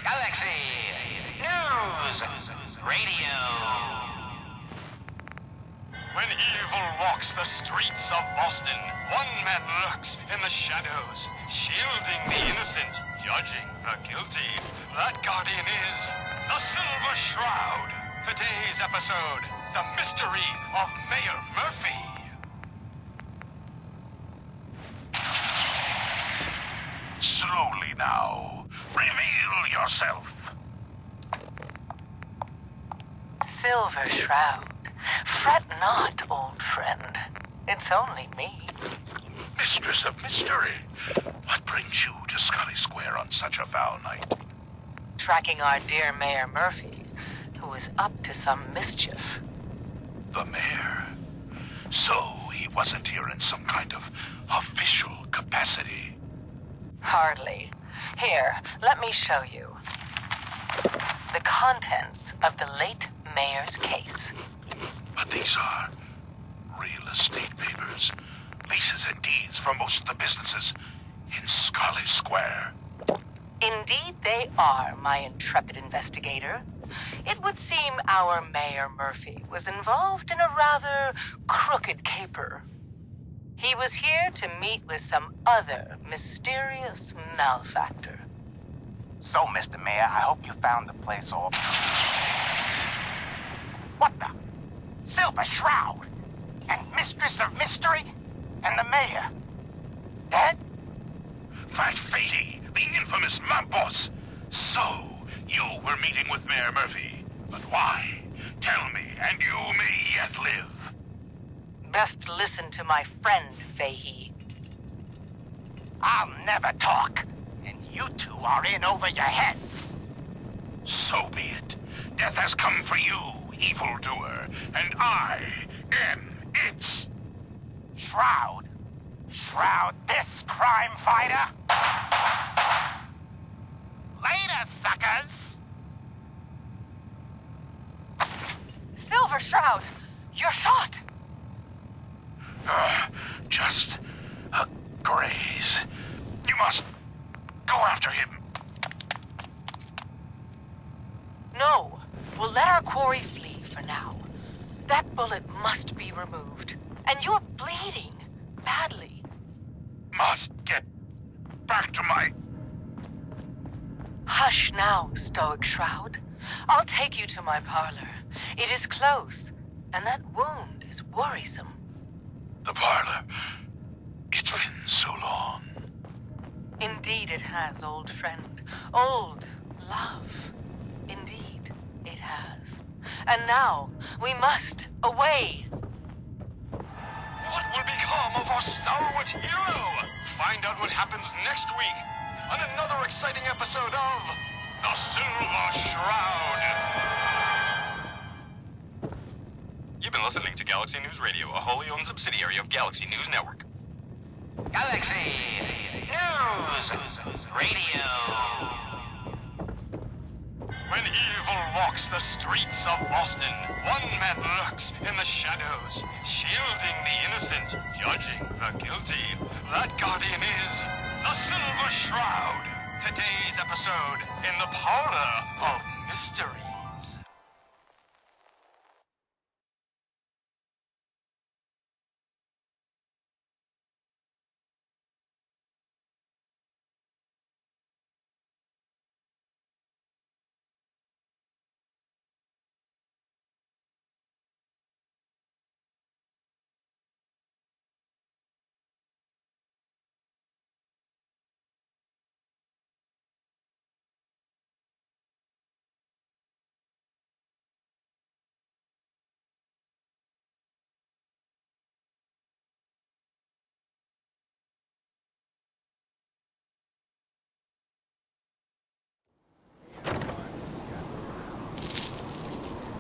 Galaxy News Radio. When evil walks the streets of Boston, one man lurks in the shadows, shielding the innocent, judging the guilty. That guardian is the Silver Shroud. Today's episode, The Mystery of Mayor Murphy. Slowly now. Reveal yourself. Silver Shroud. Fret not, old friend. It's only me. Mistress of Mystery. What brings you to Scully Square on such a foul night? Tracking our dear Mayor Murphy, who is up to some mischief. The mayor? So he wasn't here in some kind of official capacity? Hardly. Here, let me show you. The contents of the late mayor's case. But these are real estate papers. leases and deeds for most of the businesses in Scarlet Square. Indeed they are, my intrepid investigator. It would seem our Mayor Murphy was involved in a rather crooked caper. He was here to meet with some other mysterious malefactor. So, Mr. Mayor, I hope you found the place all... What the? Silver Shroud? And Mistress of Mystery? And the Mayor? Dead? That Fahey, the infamous mob boss. So, you were meeting with Mayor Murphy. But why? Tell me, and you may yet live. Best listen to my friend, Fahey. I'll never talk. And you two are in over your heads. So be it. Death has come for you, evildoer, and I am its... Shroud? Shroud this crime fighter? Later, suckers! Silver Shroud, you're shot! Just a graze. You must go after him. No, we'll let our quarry flee for now. That bullet must be removed. And you're bleeding badly. Must get back to my... Hush now, Stoic Shroud. I'll take you to my parlor. It is close, and that wound is worrisome. The parlor. It's been so long. Indeed it has, old friend. Old love. Indeed it has. And now, we must away. What will become of our stalwart hero? Find out what happens next week on another exciting episode of The Silver Shroud. You've been listening to Galaxy News Radio, a wholly owned subsidiary of Galaxy News Network. Galaxy News Radio. When evil walks the streets of Boston, one man lurks in the shadows, shielding the innocent, judging the guilty. That guardian is the Silver Shroud. Today's episode in the Parlor of Mysteries.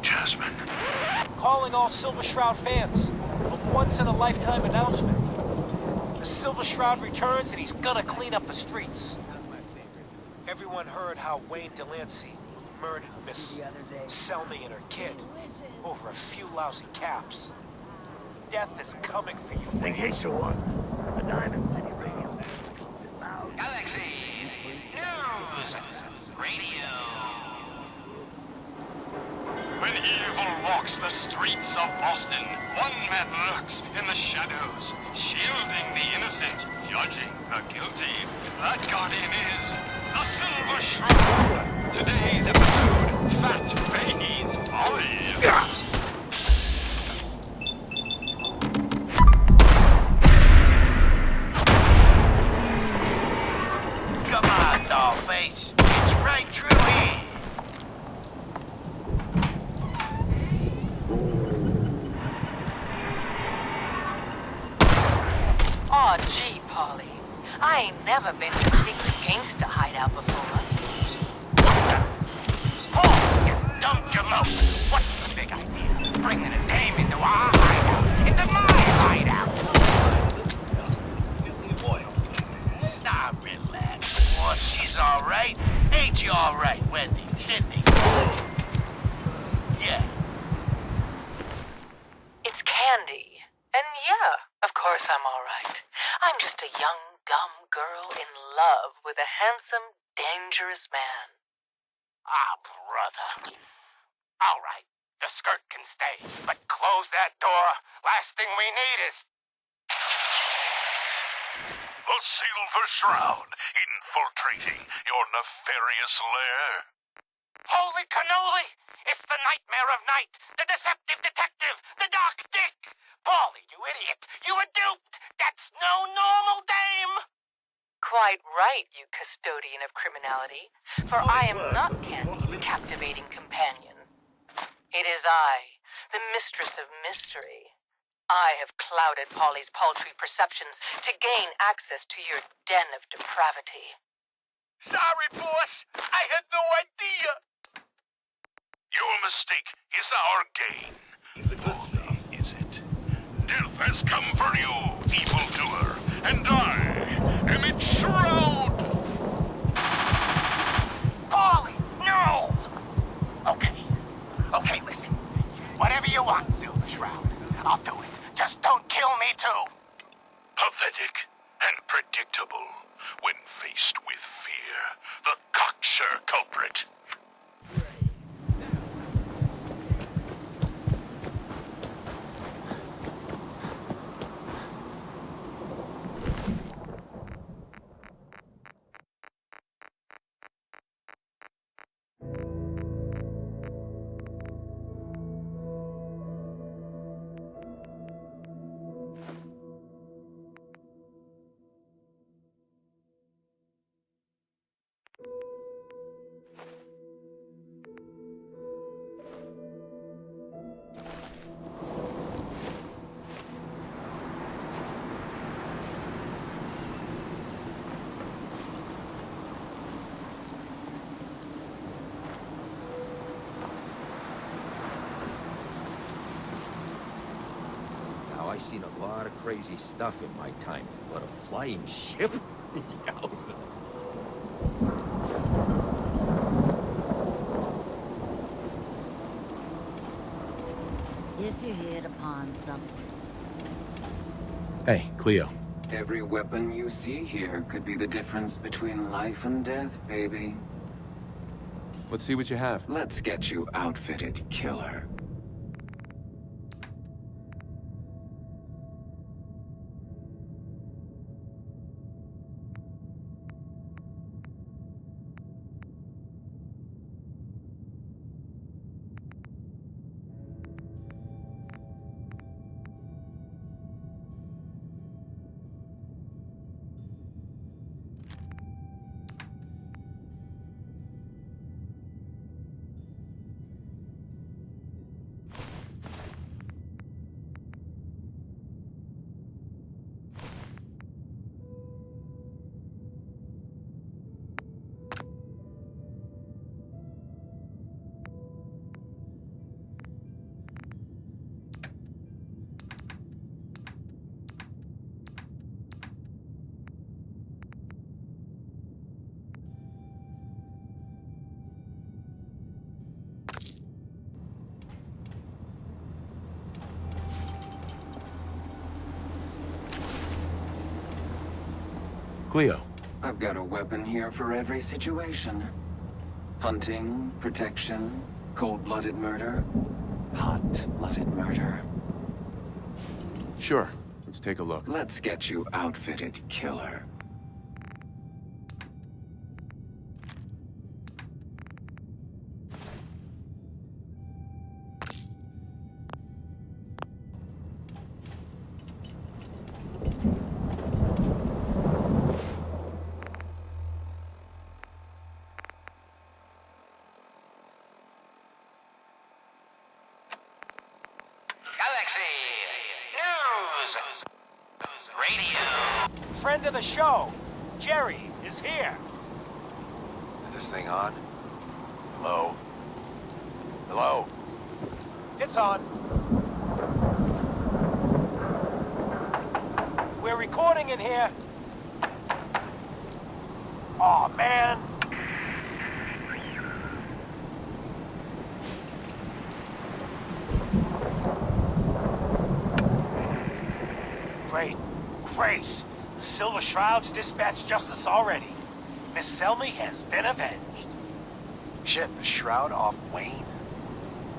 Jasmine. Calling all Silver Shroud fans. A once-in-a-lifetime announcement. The Silver Shroud returns and he's gonna clean up the streets. Everyone heard how Wayne Delancey murdered Miss Selmy and her kid over a few lousy caps. Death is coming for you. In case you wonder, the Diamond City radio system comes in loud. Galaxy News Radio. When evil walks the streets of Boston, one man lurks in the shadows, shielding the innocent, judging the guilty. That guardian is the Silver Shroud. Today's episode, Fat Fahey's Folly. Come on, Dollface. It's right through here. Aw, gee, Polly. I ain't never been to a secret gangster hideout before. Don't you know? What's the big idea? Bringing a dame into our hideout. Into my hideout. Stop it, lad. Oh, she's all right. Ain't you all right, Wendy? Sydney? Yeah. It's Candy. And yeah, of course course I'm all right. I'm just a young, dumb girl in love with a handsome, dangerous man. Ah, brother. All right, the skirt can stay, but close that door. Last thing we need is... The Silver Shroud, infiltrating your nefarious lair. Holy cannoli! It's the Nightmare of Night, the deceptive detective, the Dark Dick! Paulie, you idiot! You were duped! That's no normal dame! Quite right, you custodian of criminality, for I am not Candy's captivating companion. It is I, the mistress of mystery. I have clouded Paulie's paltry perceptions to gain access to your den of depravity. Sorry, boss. I had no idea. Your mistake is our gain. Only is it. Death has come for you, evildoer, and I am its shroud. Paulie, no! Okay, listen. Whatever you want, Silver Shroud. I'll do it. Just don't kill me, too. Pathetic and predictable when faced with fear. The cocksure culprit. I've seen a lot of crazy stuff in my time, but a flying ship? Yowza. If you hit upon something. Hey, Cleo. Every weapon you see here could be the difference between life and death, baby. Let's see what you have. Let's get you outfitted, killer. Cleo. I've got a weapon here for every situation. Hunting, protection, cold-blooded murder, hot-blooded murder. Sure. Let's take a look. Let's get you outfitted, killer. Friend of the show, Jerry, is here. Is this thing on? Hello? Hello? It's on. We're recording in here. Aw, man. Great. Disgrace! The Silver Shroud's dispatched justice already. Miss Selmy has been avenged. Shit, the Shroud off Wayne?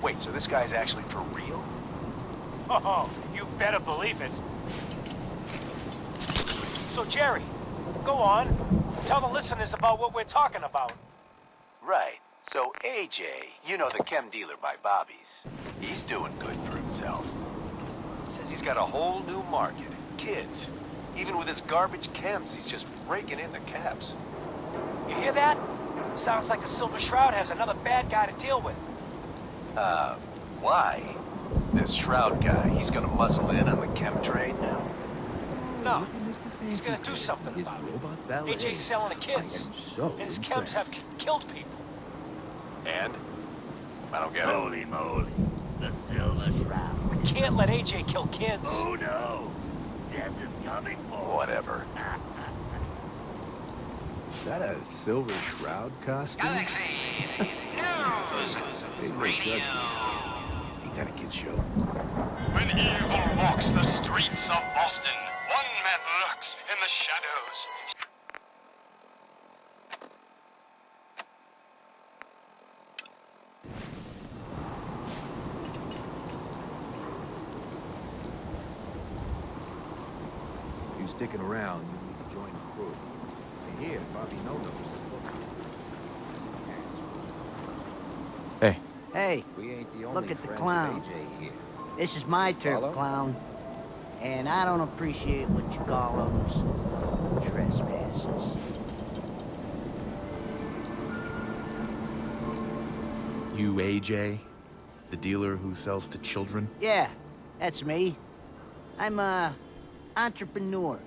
Wait, so this guy's actually for real? Oh, you better believe it. So, Jerry, go on. Tell the listeners about what we're talking about. Right. So AJ, you know the chem dealer by Bobby's. He's doing good for himself. Says he's got a whole new market. Kids. Even with his garbage chems, he's just raking in the caps. You hear that? Sounds like the Silver Shroud has another bad guy to deal with. Why? This Shroud guy, he's gonna muscle in on the chem trade now? No. He's gonna do something about it. AJ's selling the kids. And his chems have killed people. And? I don't get it. Holy moly. The Silver Shroud. We can't let AJ kill kids. Oh no. Death is coming for Whatever. Is that a Silver Shroud costume? Galaxy News Radio. Ain't that a kid show? When evil walks the streets of Boston, one man lurks in the shadows. If you're sticking around, you need to join the crew. And here, Bobby No-Nos is looking. Hey. Hey, We ain't the only look at the friends clown. of AJ here. This is my turf, Follow? clown. And I don't appreciate what you call them trespasses. You AJ? The dealer who sells to children? Yeah, that's me. I'm a entrepreneur.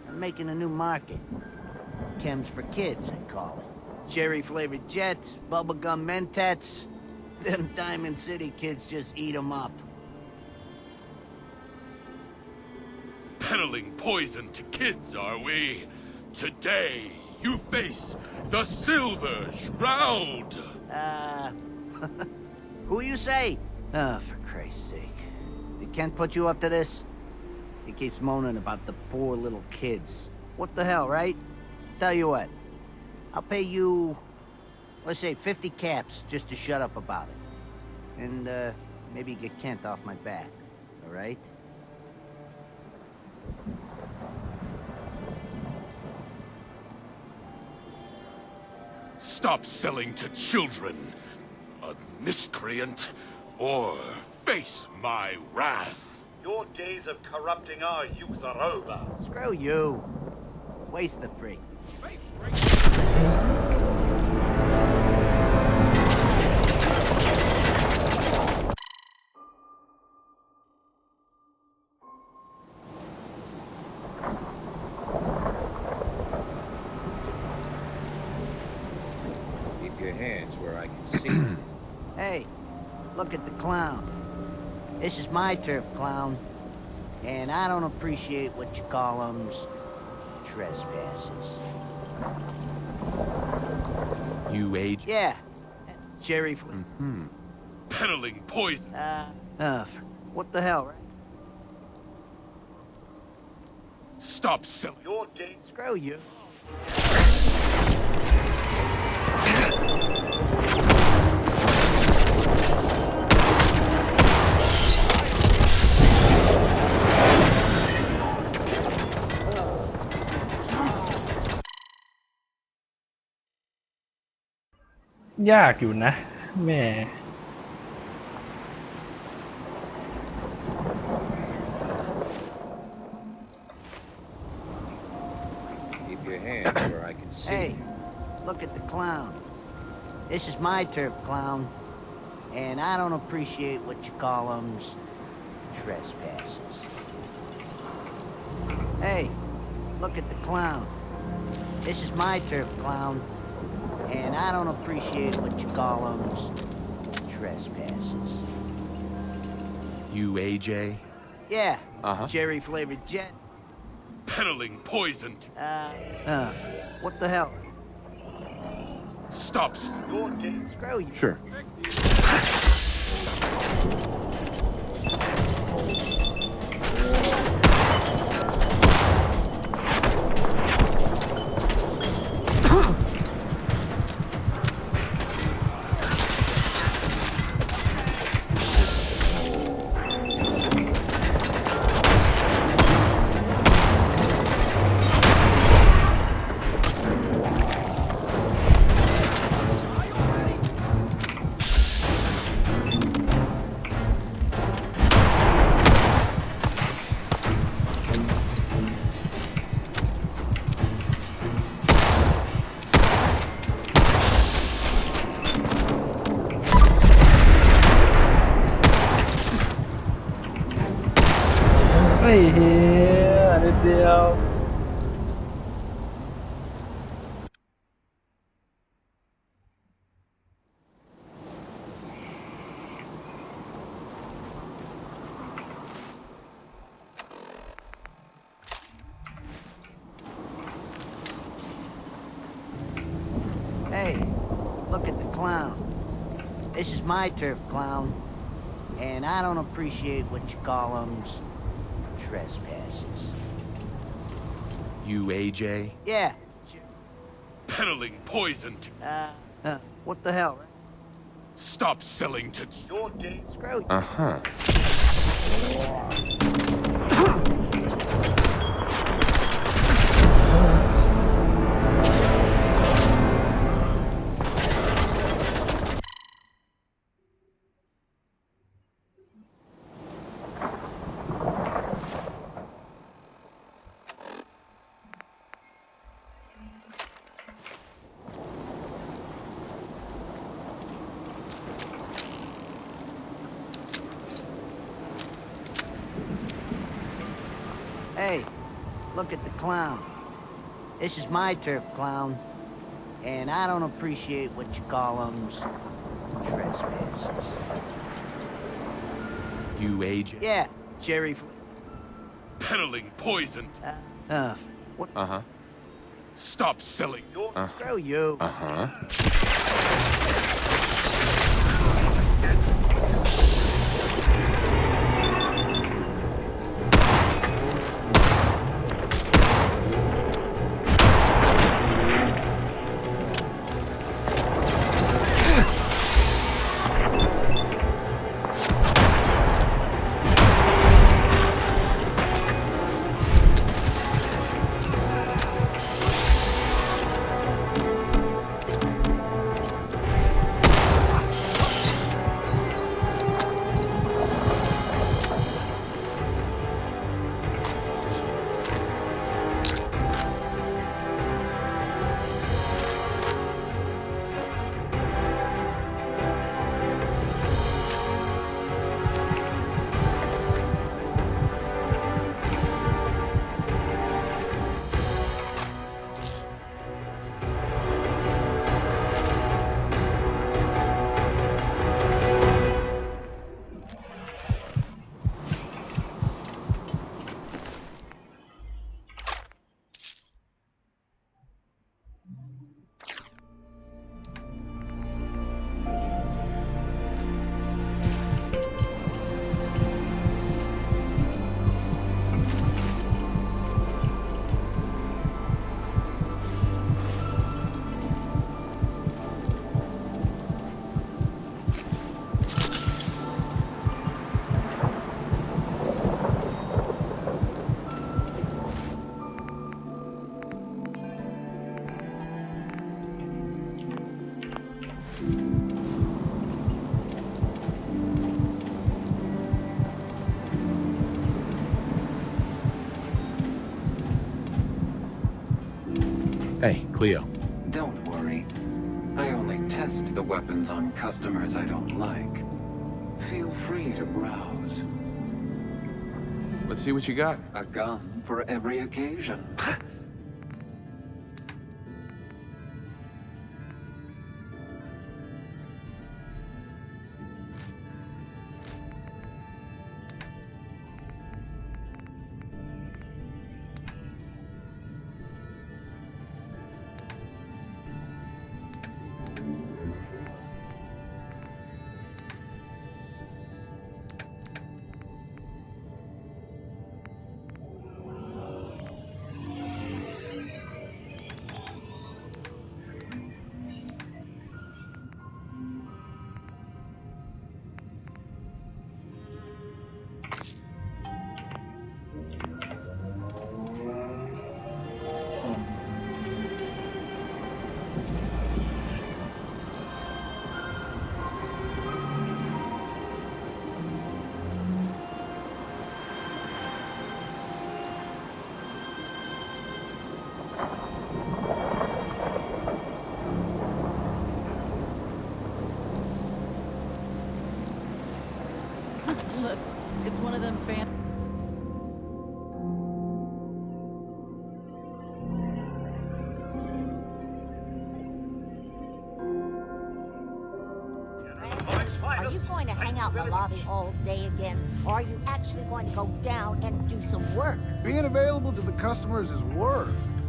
I'm making a new market. Chems for kids, I call it. Cherry-flavored jets, bubblegum mentats. Them Diamond City kids just eat 'em up. Peddling poison to kids, are we? Today, you face the Silver Shroud! Who you say? Oh, for Christ's sake. Did Kent put you up to this? He keeps moaning about the poor little kids. What the hell, right? Tell you what. I'll pay you, let's say 50 caps just to shut up about it. And, maybe get Kent off my back. All right? Stop selling to children, a miscreant, or face my wrath. Your days of corrupting our youth are over. Screw you. Waste the free. Keep your hands where I can see them. Hey, look at the clown. This is my turf, clown. And I don't appreciate what you call them trespasses. You AJ? Yeah. Cherry Peddling poison. What the hell, right? Stop selling. Your days. Screw you.ยากอยู่นะแหม่ Keep your hands where I can see Hey, them. look at the clown. This is my turf, clown. And I don't appreciate what you call them trespasses. Hey, look at the clown. This is my turf, clown. And I don't appreciate what you call them trespasses. You AJ? Yeah, cherry-flavored jet. Peddling poison. What the hell? Stop. Your days. Screw you. Sure. ยเฮียนิดเดียว Hey, look at the clown. This is my turf, clown. And I don't appreciate what you call them trespasses. You AJ? Yeah. Peddling poison. What the hell? Stop selling to... Your day. Screw you. Uh-huh. Hey, look at the clown. This is my turf, clown. And I don't appreciate what you call them trespasses. You AJ? Yeah, Jerry. Peddling poison. What? Uh-huh. Stop selling. Screw you. Uh-huh. Hey, Cleo. Don't worry. I only test the weapons on customers I don't like. Feel free to browse. Let's see what you got. A gun for every occasion. Look, it's one of them fan... Are you going to hang out in the lobby all day again? Or are you actually going to go down and do some work? Being available to the customers is work.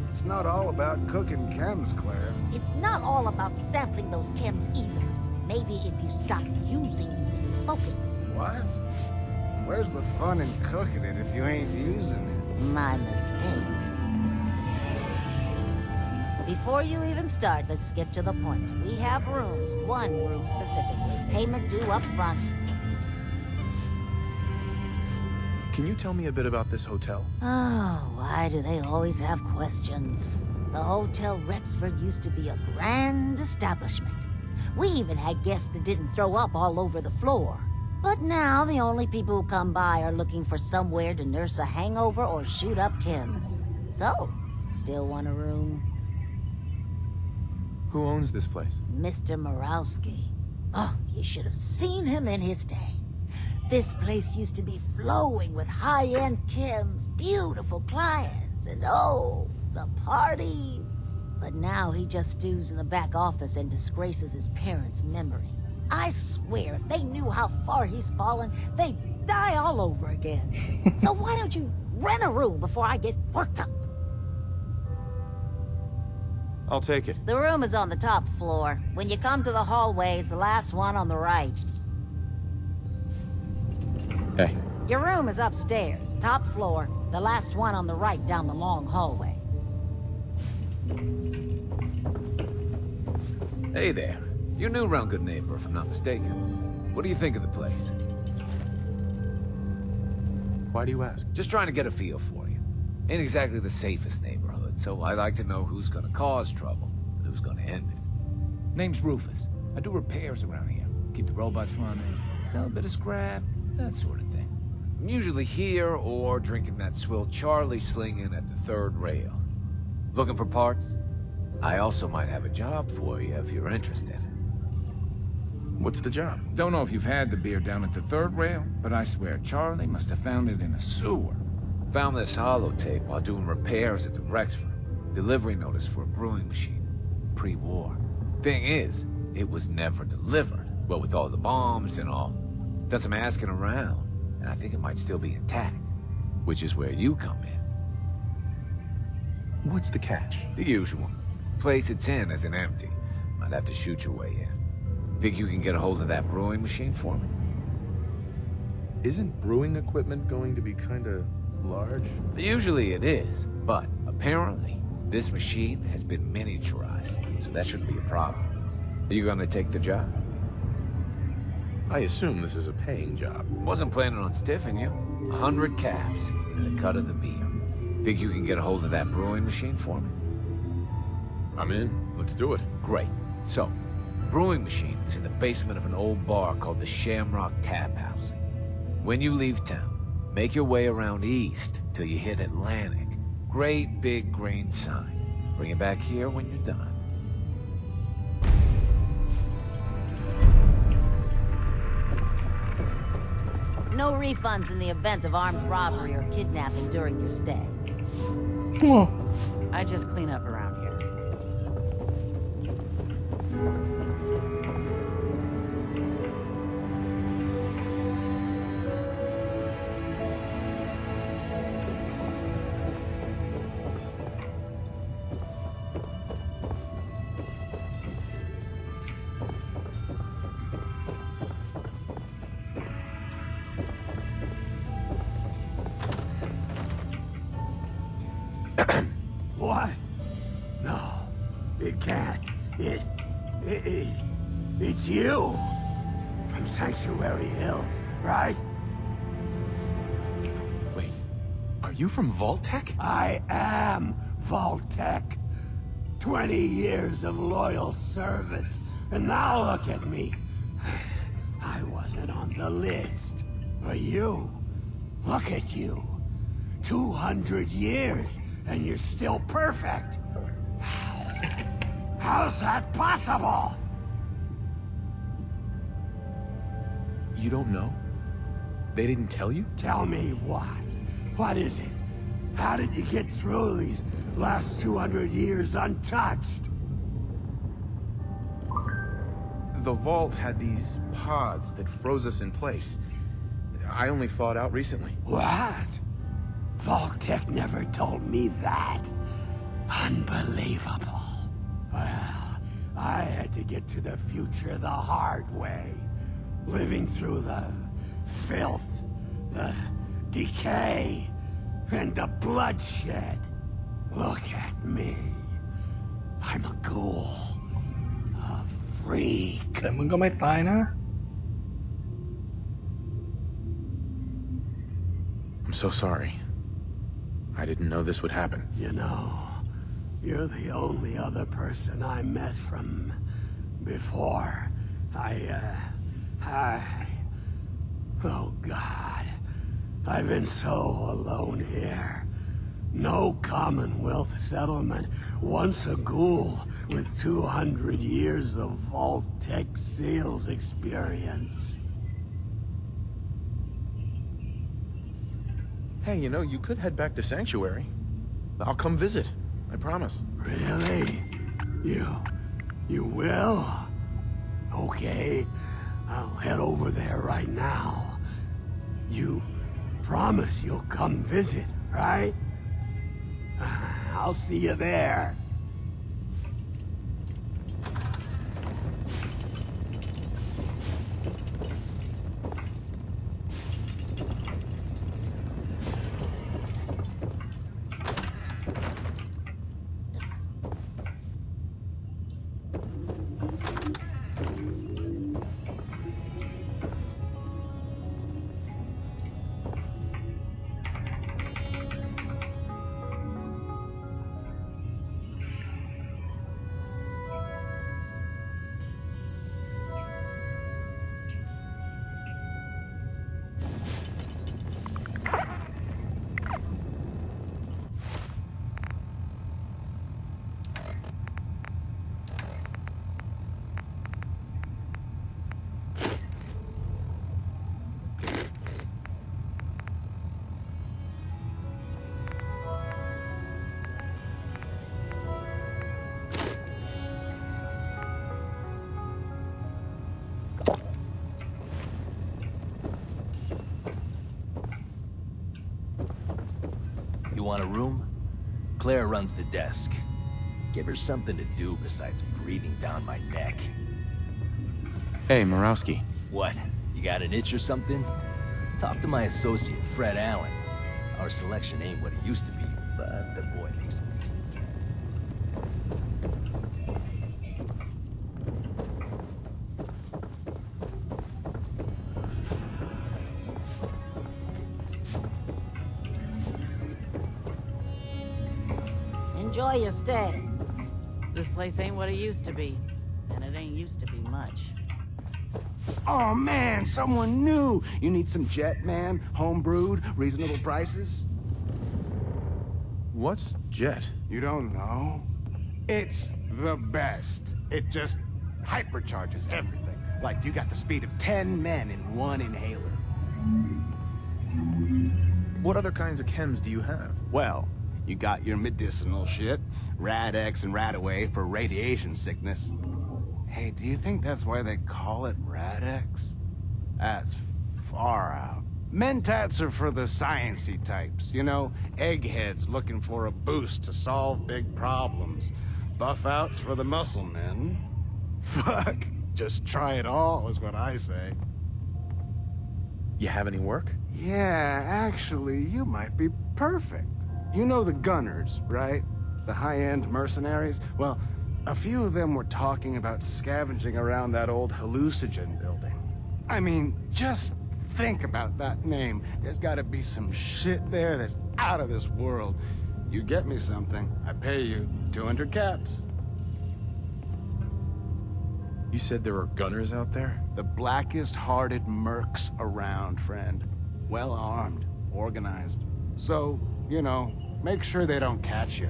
It's not all about cooking chems, Claire. It's not all about sampling those chems either. Maybe if you stop using, you can focus. What? Where's the fun in cooking it if you ain't using it? My mistake. Before you even start, let's skip to the point. We have rooms, one room specifically. Payment due up front. Can you tell me a bit about this hotel? Oh, why do they always have questions? The Hotel Rexford used to be a grand establishment. We even had guests that didn't throw up all over the floor. But now the only people who come by are looking for somewhere to nurse a hangover or shoot up chems. So, still want a room? Who owns this place? Mr. Murawski. Oh, you should have seen him in his day. This place used to be flowing with high-end chems, beautiful clients, and oh, the parties. But now he just stews in the back office and disgraces his parents' memory. I swear, if they knew how far he's fallen, they'd die all over again. So why don't you rent a room before I get worked up? I'll take it. The room is on the top floor. When you come to the hallway, it's the last one on the right. Hey. Your room is upstairs, top floor, the last one on the right down the long hallway. Hey there. You're new around Good Neighbor, if I'm not mistaken. What do you think of the place? Why do you ask? Just trying to get a feel for you. Ain't exactly the safest neighborhood, so I like to know who's gonna cause trouble and who's gonna end it. Name's Rufus. I do repairs around here. Keep the robots running, sell a bit of scrap, that sort of thing. I'm usually here or drinking that swill Charlie slinging at the third rail. Looking for parts? I also might have a job for you if you're interested. What's the job? Don't know if you've had the beer down at the third rail, but I swear Charlie must have found it in a sewer. Found this holotape while doing repairs at the Rexford. Delivery notice for a brewing machine. Pre-war. Thing is, it was never delivered. Well, with all the bombs and all. Done some asking around, and I think it might still be intact. Which is where you come in. What's the catch? The usual. Place it's in isn't empty. Might have to shoot your way in. Think you can get a hold of that brewing machine for me? Isn't brewing equipment going to be kinda large? Usually it is, but apparently this machine has been miniaturized, so that shouldn't be a problem. Are you gonna take the job? I assume this is a paying job. Wasn't planning on stiffing you. 100 caps and a cut of the beer. Think you can get a hold of that brewing machine for me? I'm in. Let's do it. Great. So, the brewing machine is in the basement of an old bar called the Shamrock Tap House. When you leave town, make your way around east till you hit Atlantic. Great big green sign. Bring it back here when you're done. No refunds in the event of armed robbery or kidnapping during your stay. I just clean up around here. What? No, it can't. It's you. From Sanctuary Hills, right? Wait, are you from Vault-Tec? I am Vault-Tec. 20 years of loyal service, and now look at me. I wasn't on the list. But you, look at you. 200 years, and you're still perfect. How's that possible? You don't know? They didn't tell you? Tell me what? What is it? How did you get through these last 200 years untouched? The vault had these pods that froze us in place. I only thawed out recently. What? Vault-Tec never told me that. Unbelievable. Well, I had to get to the future the hard way. Living through the filth, the decay, and the bloodshed. Look at me. I'm a ghoul. A freak. แต่มึงก็ไม่ตายนะ I'm so sorry. I didn't know this would happen. You know, you're the only other person I met from before. Oh God. I've been so alone here. No Commonwealth settlement. Once a ghoul with 200 years of Vault-Tec sales experience. Hey, you know, you could head back to Sanctuary. I'll come visit. I promise. Really? You will? Okay. I'll head over there right now. You promise you'll come visit, right? I'll see you there. You want a room? Claire runs the desk. Give her something to do besides breathing down my neck. Hey, Murawski. What? You got an itch or something? Talk to my associate, Fred Allen. Our selection ain't what it used to be, but the boy makes the best he can. Enjoy your stay. This place ain't what it used to be, and it ain't used to be much. Oh man, someone new! You need some Jet, man? Homebrewed, reasonable prices? What's Jet? You don't know? It's the best. It just hypercharges everything. Like you got the speed of 10 men in one inhaler. What other kinds of chems do you have? Well, you got your medicinal shit, Rad-X and Rad-Away for radiation sickness. Hey, do you think that's why they call it Rad-X? That's far out. Mentats are for the science-y types, you know? Eggheads looking for a boost to solve big problems. Buff-outs for the muscle men. Fuck, just try it all is what I say. You have any work? Yeah, actually, you might be perfect. You know the Gunners, right? The high-end mercenaries? Well, a few of them were talking about scavenging around that old hallucinogen building. I mean, just think about that name. There's gotta be some shit there that's out of this world. You get me something, I pay you 200 caps. You said there were gunners out there? The blackest-hearted mercs around, friend. Well-armed, organized. So, you know, make sure they don't catch you.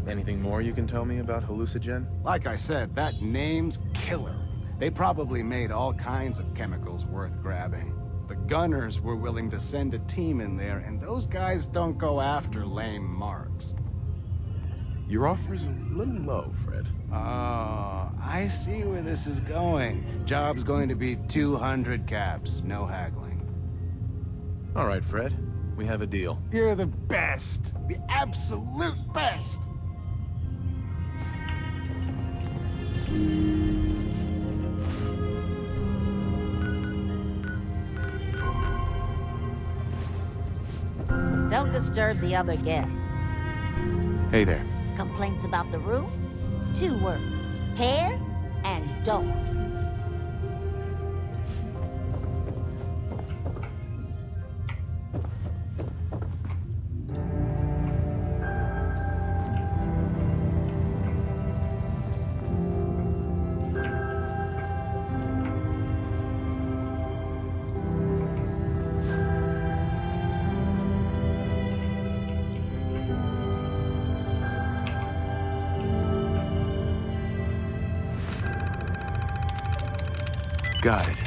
Anything more you can tell me about hallucinogen? Like I said, that name's killer. They probably made all kinds of chemicals worth grabbing. The Gunners were willing to send a team in there, and those guys don't go after lame marks. Your offer's a little low, Fred. Oh, I see where this is going. Job's going to be 200 caps, no haggling. All right, Fred. We have a deal. You're the best. The absolute best. Don't disturb the other guests. Hey there. Complaints about the room? 2 words. Care and don't. Got it.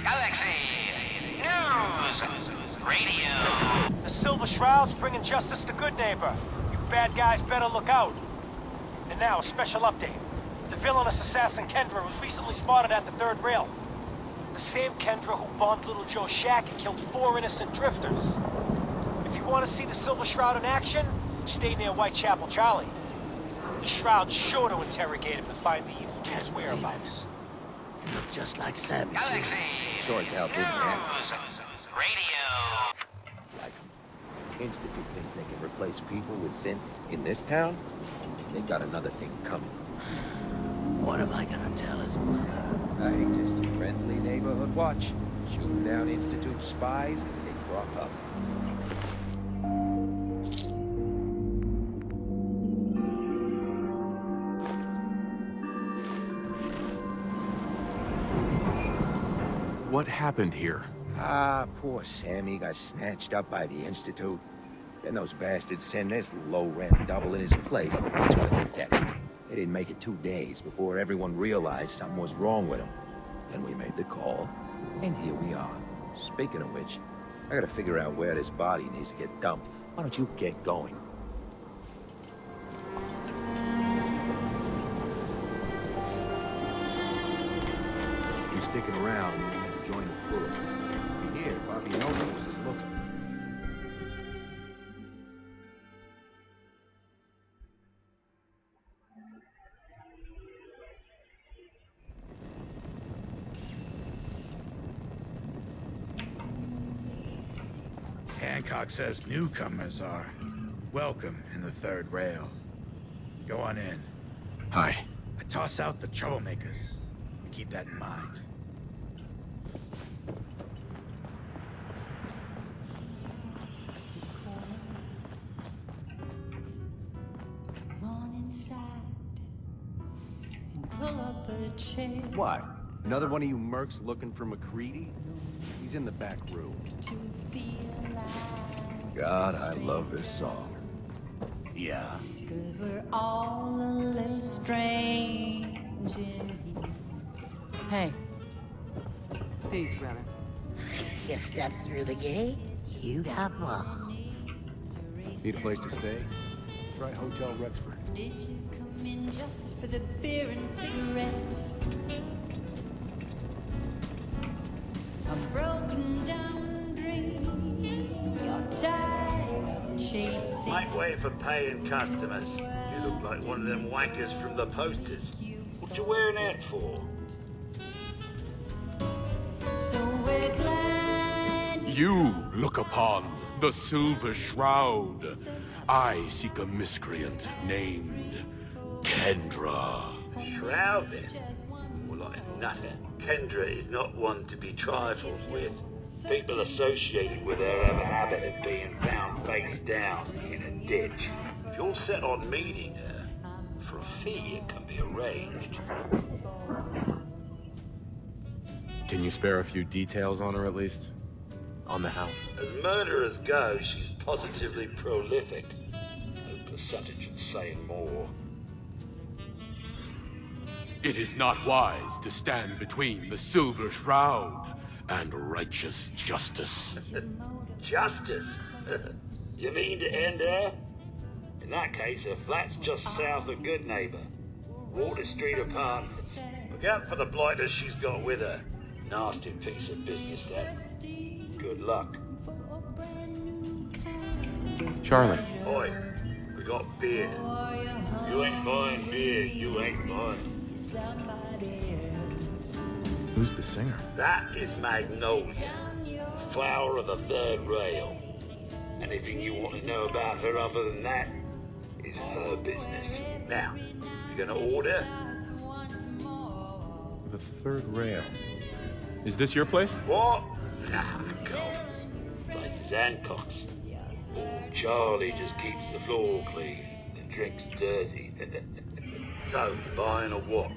Galaxy News Radio. The Silver Shroud's bringing justice to Good Neighbor. You bad guys better look out. And now, a special update. The villainous assassin Kendra was recently spotted at the third rail. The same Kendra who bombed Little Joe's shack and killed 4 innocent drifters. If you want to see the Silver Shroud in action, stay near Whitechapel Charlie. The Shroud's sure to interrogate him to find the evil kid's whereabouts. You look just like Sam. Galaxy Sure as hell didn't have. News Radio. Like, Institute thinks they can replace people with synths in this town? They got another thing coming. What am I gonna tell his mother? I just a friendly neighborhood watch. Shooting down Institute spies as they crop up. What happened here? Ah, poor Sammy got snatched up by the Institute. Then those bastards send this low-rent double in his place. It's pathetic. They didn't make it 2 days before everyone realized something was wrong with him. Then we made the call, and here we are. Speaking of which, I gotta figure out where this body needs to get dumped. Why don't you get going? If you're sticking around, you need to join the crew. Be here, Bobby Elvis is looking. Hancock says newcomers are welcome in the third rail. Go on in. Hi. I toss out the troublemakers. Keep that in mind. What? Another one of you mercs looking for MacReady? He's in the back room. God, I love this song. Yeah. 'Cause we're all a little strange in here. Hey. Peace, brother. You step through the gate, you got balls. Need a place to stay? Try Hotel Rexford. did you come in just for the beer and cigarettes? A broken down dream. You're tired of chasing. Make way for paying customers. You look like one of them wankers from the posters. What you wearing that for? So we're glad You look upon the Silver Shroud. I seek a miscreant named Kendra. Shroud then? Well, like nothing. Kendra is not one to be trifled with. People associated with her have a habit of being found face down in a ditch. If you're set on meeting her, for a fee it can be arranged. Can you spare a few details on her at least? On the house? As murderers go, she's positively prolific. No percentage in saying more. It is not wise to stand between the Silver Shroud and righteous justice. Justice? You mean to end her? In that case, her flat's just south of Good Neighbor. Water Street Apartments. Look out for the blighters she's got with her. Nasty piece of business, that. Good luck. Charlie. Oi, we got beer. You ain't buying beer, you ain't buying. Who's the singer? That is Magnolia, flower of the third rail. Anything you want to know about her other than that is her business. Now, you gonna order? The third rail. Is this your place? What? Ah, God. Place is Hancock's. Old Charlie just keeps the floor clean and drinks dirty. So, you buying or what?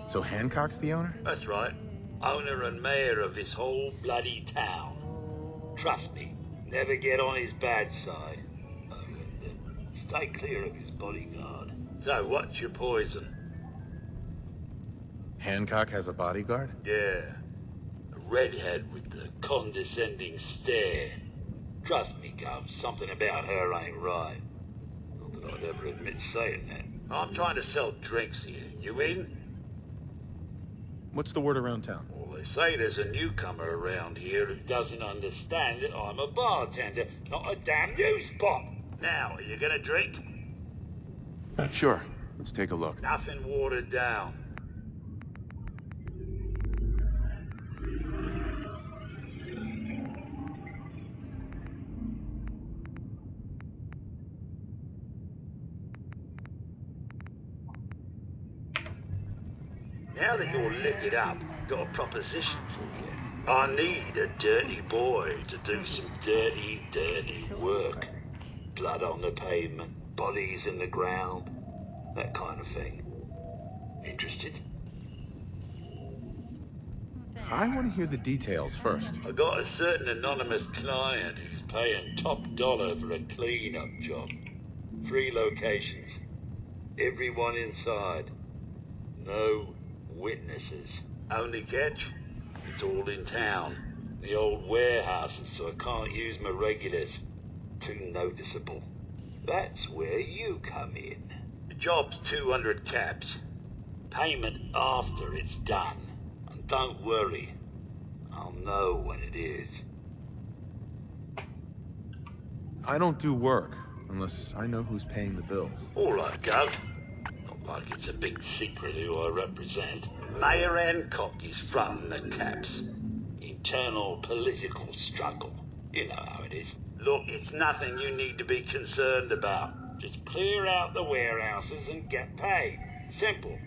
So Hancock's the owner? That's right. Owner and mayor of this whole bloody town. Trust me, never get on his bad side. Oh, and stay clear of his bodyguard. So, what's your poison? Hancock has a bodyguard? Yeah. A redhead with the condescending stare. Trust me, Cub, something about her ain't right. Not that I'd ever admit saying that. I'm trying to sell drinks here. You in? What's the word around town? Well, they say there's a newcomer around here who doesn't understand that I'm a bartender, not a damn news bot. Now, are you gonna drink? Sure. Let's take a look. Nothing watered down. Now that you're liquored up, got a proposition for you. I need a dirty boy to do some dirty, dirty work. Blood on the pavement, bodies in the ground, that kind of thing. Interested? I want to hear the details first. I got a certain anonymous client who's paying top dollar for a clean-up job. 3 locations. Everyone inside. No witnesses. Only catch? It's all in town. The old warehouses, so I can't use my regulars. Too noticeable. That's where you come in. The job's 200 caps. Payment after it's done. And don't worry, I'll know when it is. I don't do work unless I know who's paying the bills. All right, Gov. Not like it's a big secret who I represent. Mayor Hancock is fronting the caps. Internal political struggle. You know how it is. Look, it's nothing you need to be concerned about. Just clear out the warehouses and get paid. Simple.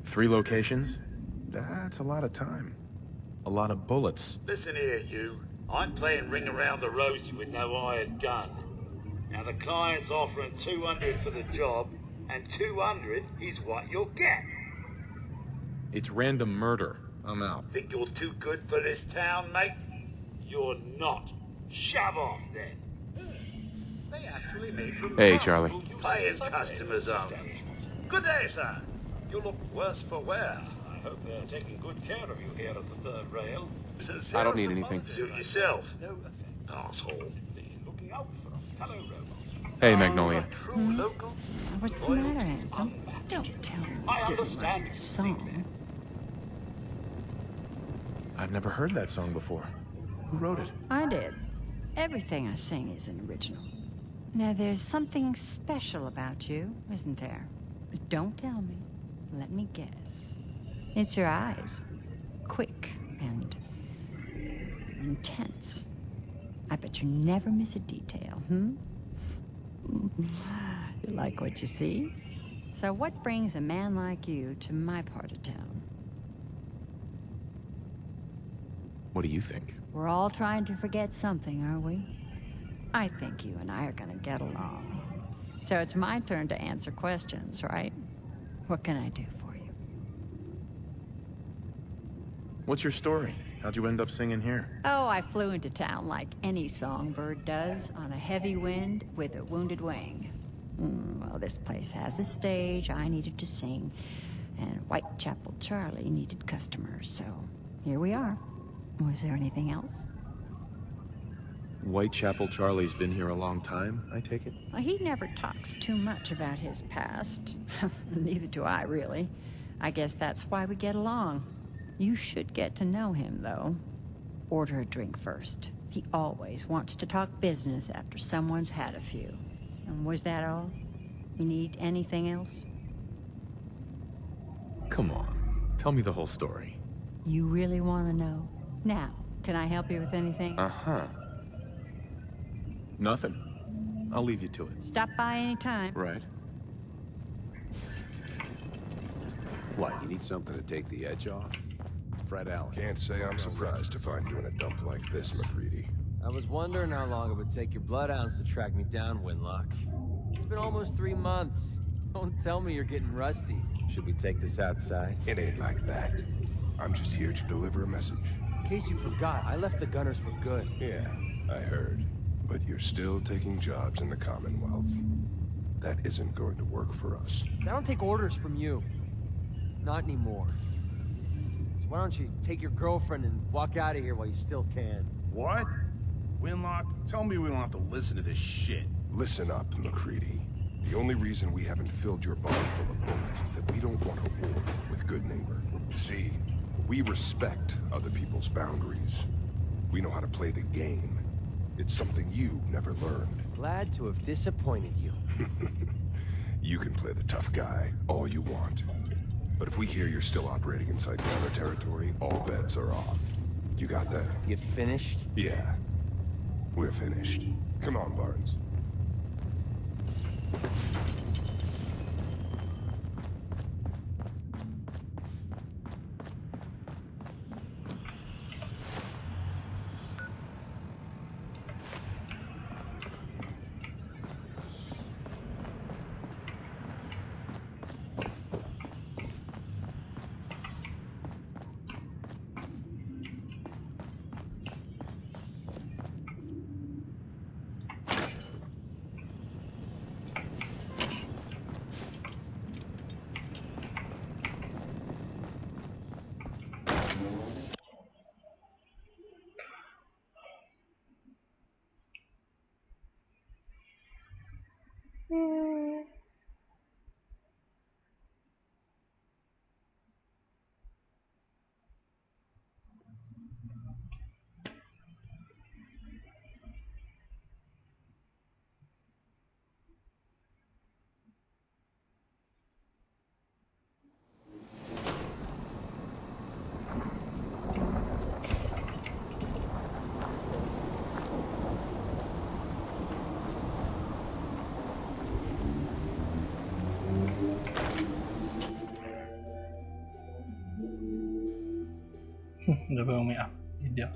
3 locations? That's a lot of time. A lot of bullets. Listen here, you. I'm playing ring around the rosy with no hired gun. Now the client's offering 200 for the job, and 200 is what you'll get. It's random murder. I'm out. Think you're too good for this town, mate? You're not. Shove off, then. They actually made Hey, Charlie. Paying customers only. Good day, sir. You look worse for wear. I hope they're taking good care of you here at the third rail. I don't need anything. Suit yourself. Asshole. Looking out for a fellow robot. Hey, Magnolia. What's the matter, handsome? Don't tell me you didn't like the song. I've never heard that song before. Who wrote it? I did. Everything I sing is an original. Now, there's something special about you, isn't there? But don't tell me. Let me guess. It's your eyes. Quick and intense. I bet you never miss a detail, You like what you see? So what brings a man like you to my part of town? What do you think? We're all trying to forget something, aren't we? I think you and I are gonna get along. So it's my turn to answer questions, right? What can I do for you? What's your story? How'd you end up singing here? Oh, I flew into town like any songbird does, on a heavy wind with a wounded wing. Well, this place has a stage, I needed to sing, and Whitechapel Charlie needed customers, so here we are. Was there anything else? Whitechapel Charlie's been here a long time, I take it? Well, he never talks too much about his past. Neither do I, really. I guess that's why we get along. You should get to know him, though. Order a drink first. He always wants to talk business after someone's had a few. And was that all? You need anything else? Come on, tell me the whole story. You really want to know? Now, can I help you with anything? Uh-huh. Nothing. I'll leave you to it. Stop by any time. Right. What, you need something to take the edge off? Fred Allen. Can't say I'm surprised to find you in a dump like this, MacReady. I was wondering how long it would take your bloodhounds to track me down, Winlock. It's been almost 3 months. Don't tell me you're getting rusty. Should we take this outside? It ain't like that. I'm just here to deliver a message. In case you forgot, I left the Gunners for good. Yeah, I heard. But you're still taking jobs in the Commonwealth. That isn't going to work for us. I don't take orders from you. Not anymore. So why don't you take your girlfriend and walk out of here while you still can? What? Winlock, tell me we don't have to listen to this shit. Listen up, MacReady. The only reason we haven't filled your body full of bullets is that we don't want a war with Good Neighbor. See, we respect other people's boundaries. We know how to play the game. It's something you never learned. Glad to have disappointed you. You can play the tough guy all you want. But if we hear you're still operating inside Gunner territory, all bets are off. You got that? You finished? Yeah. We're finished. Come on, Barnes. Udah gue make up video.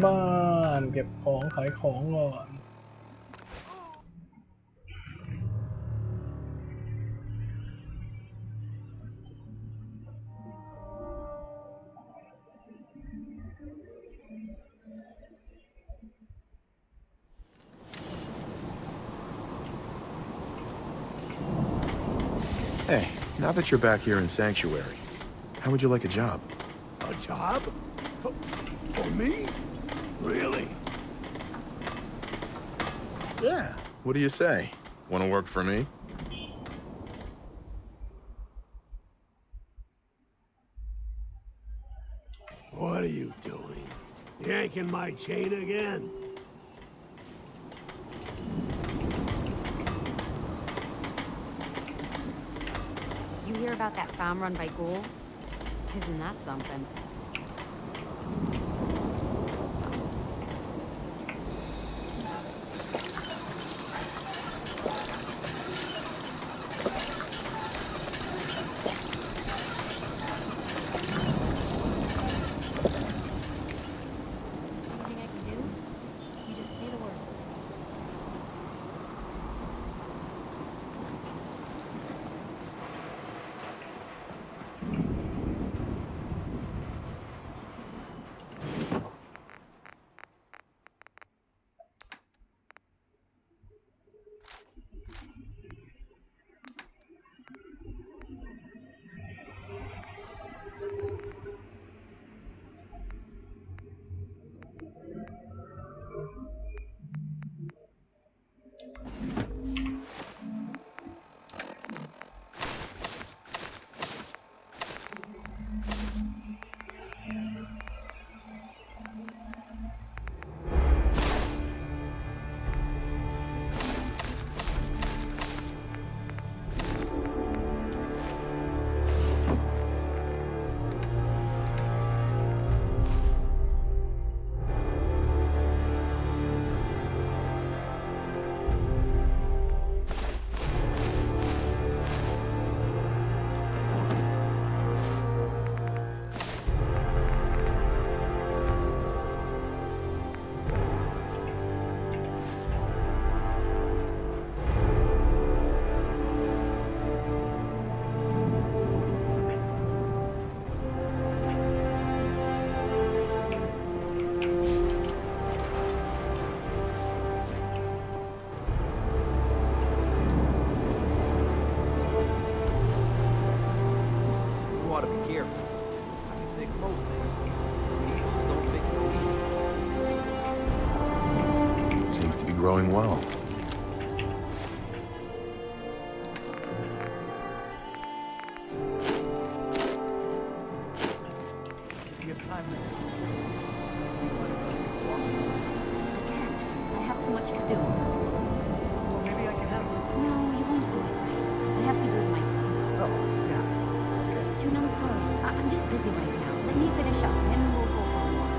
บ้านเก็บของขายของก่อน Hey, now that you're back here in Sanctuary, how would you like a job? A job? For me? Really? Yeah. What do you say? Want to work for me? What are you doing? Yanking my chain again? You hear about that farm run by ghouls? Isn't that something? Anything I can do? You just say the word. You ought to be careful. I can fix most things. Evils don't fix so easy. Seems to be growing well. You have time now. I have too much to do. Well, maybe I can help. No, you won't do it right. I have to do it myself. Oh, yeah. Dude, I'm sorry. I'm just busy right now. Let me finish up, and then we'll go for a walk.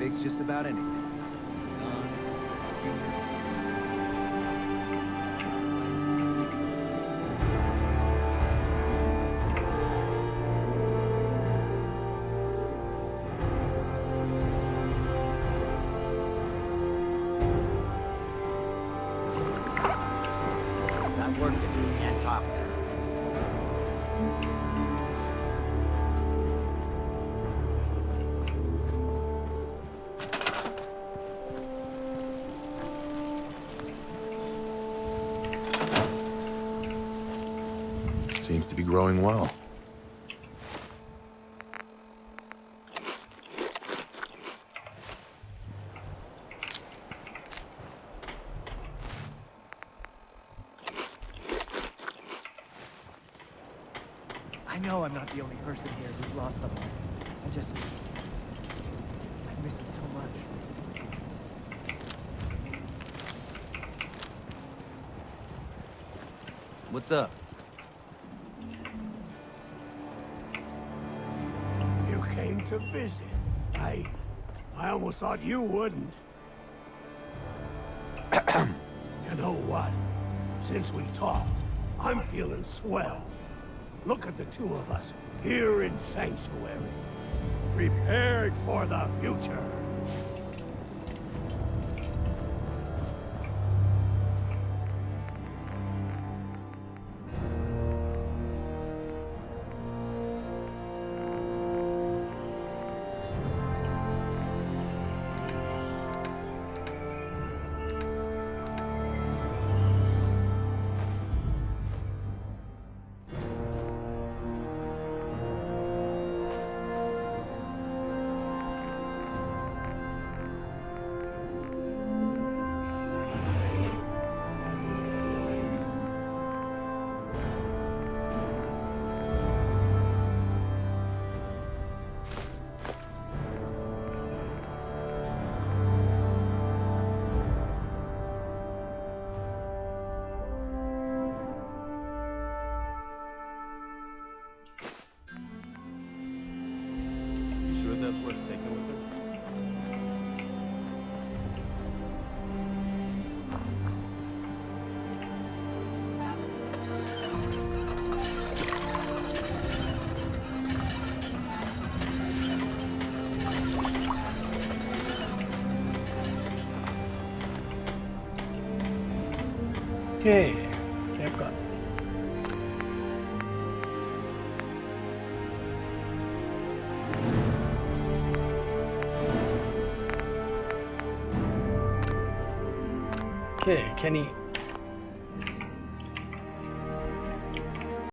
takes just about anything. Got work to do, can't talk. Seems to be growing well. I know I'm not the only person here who's lost someone. I miss him so much. What's up? You came to visit. I almost thought you wouldn't. You know what? Since we talked, I'm feeling swell. Look at the two of us here in Sanctuary, prepared for the future. That's worth taking with us.โอเคเซฟก่อน โอเคแค่นี้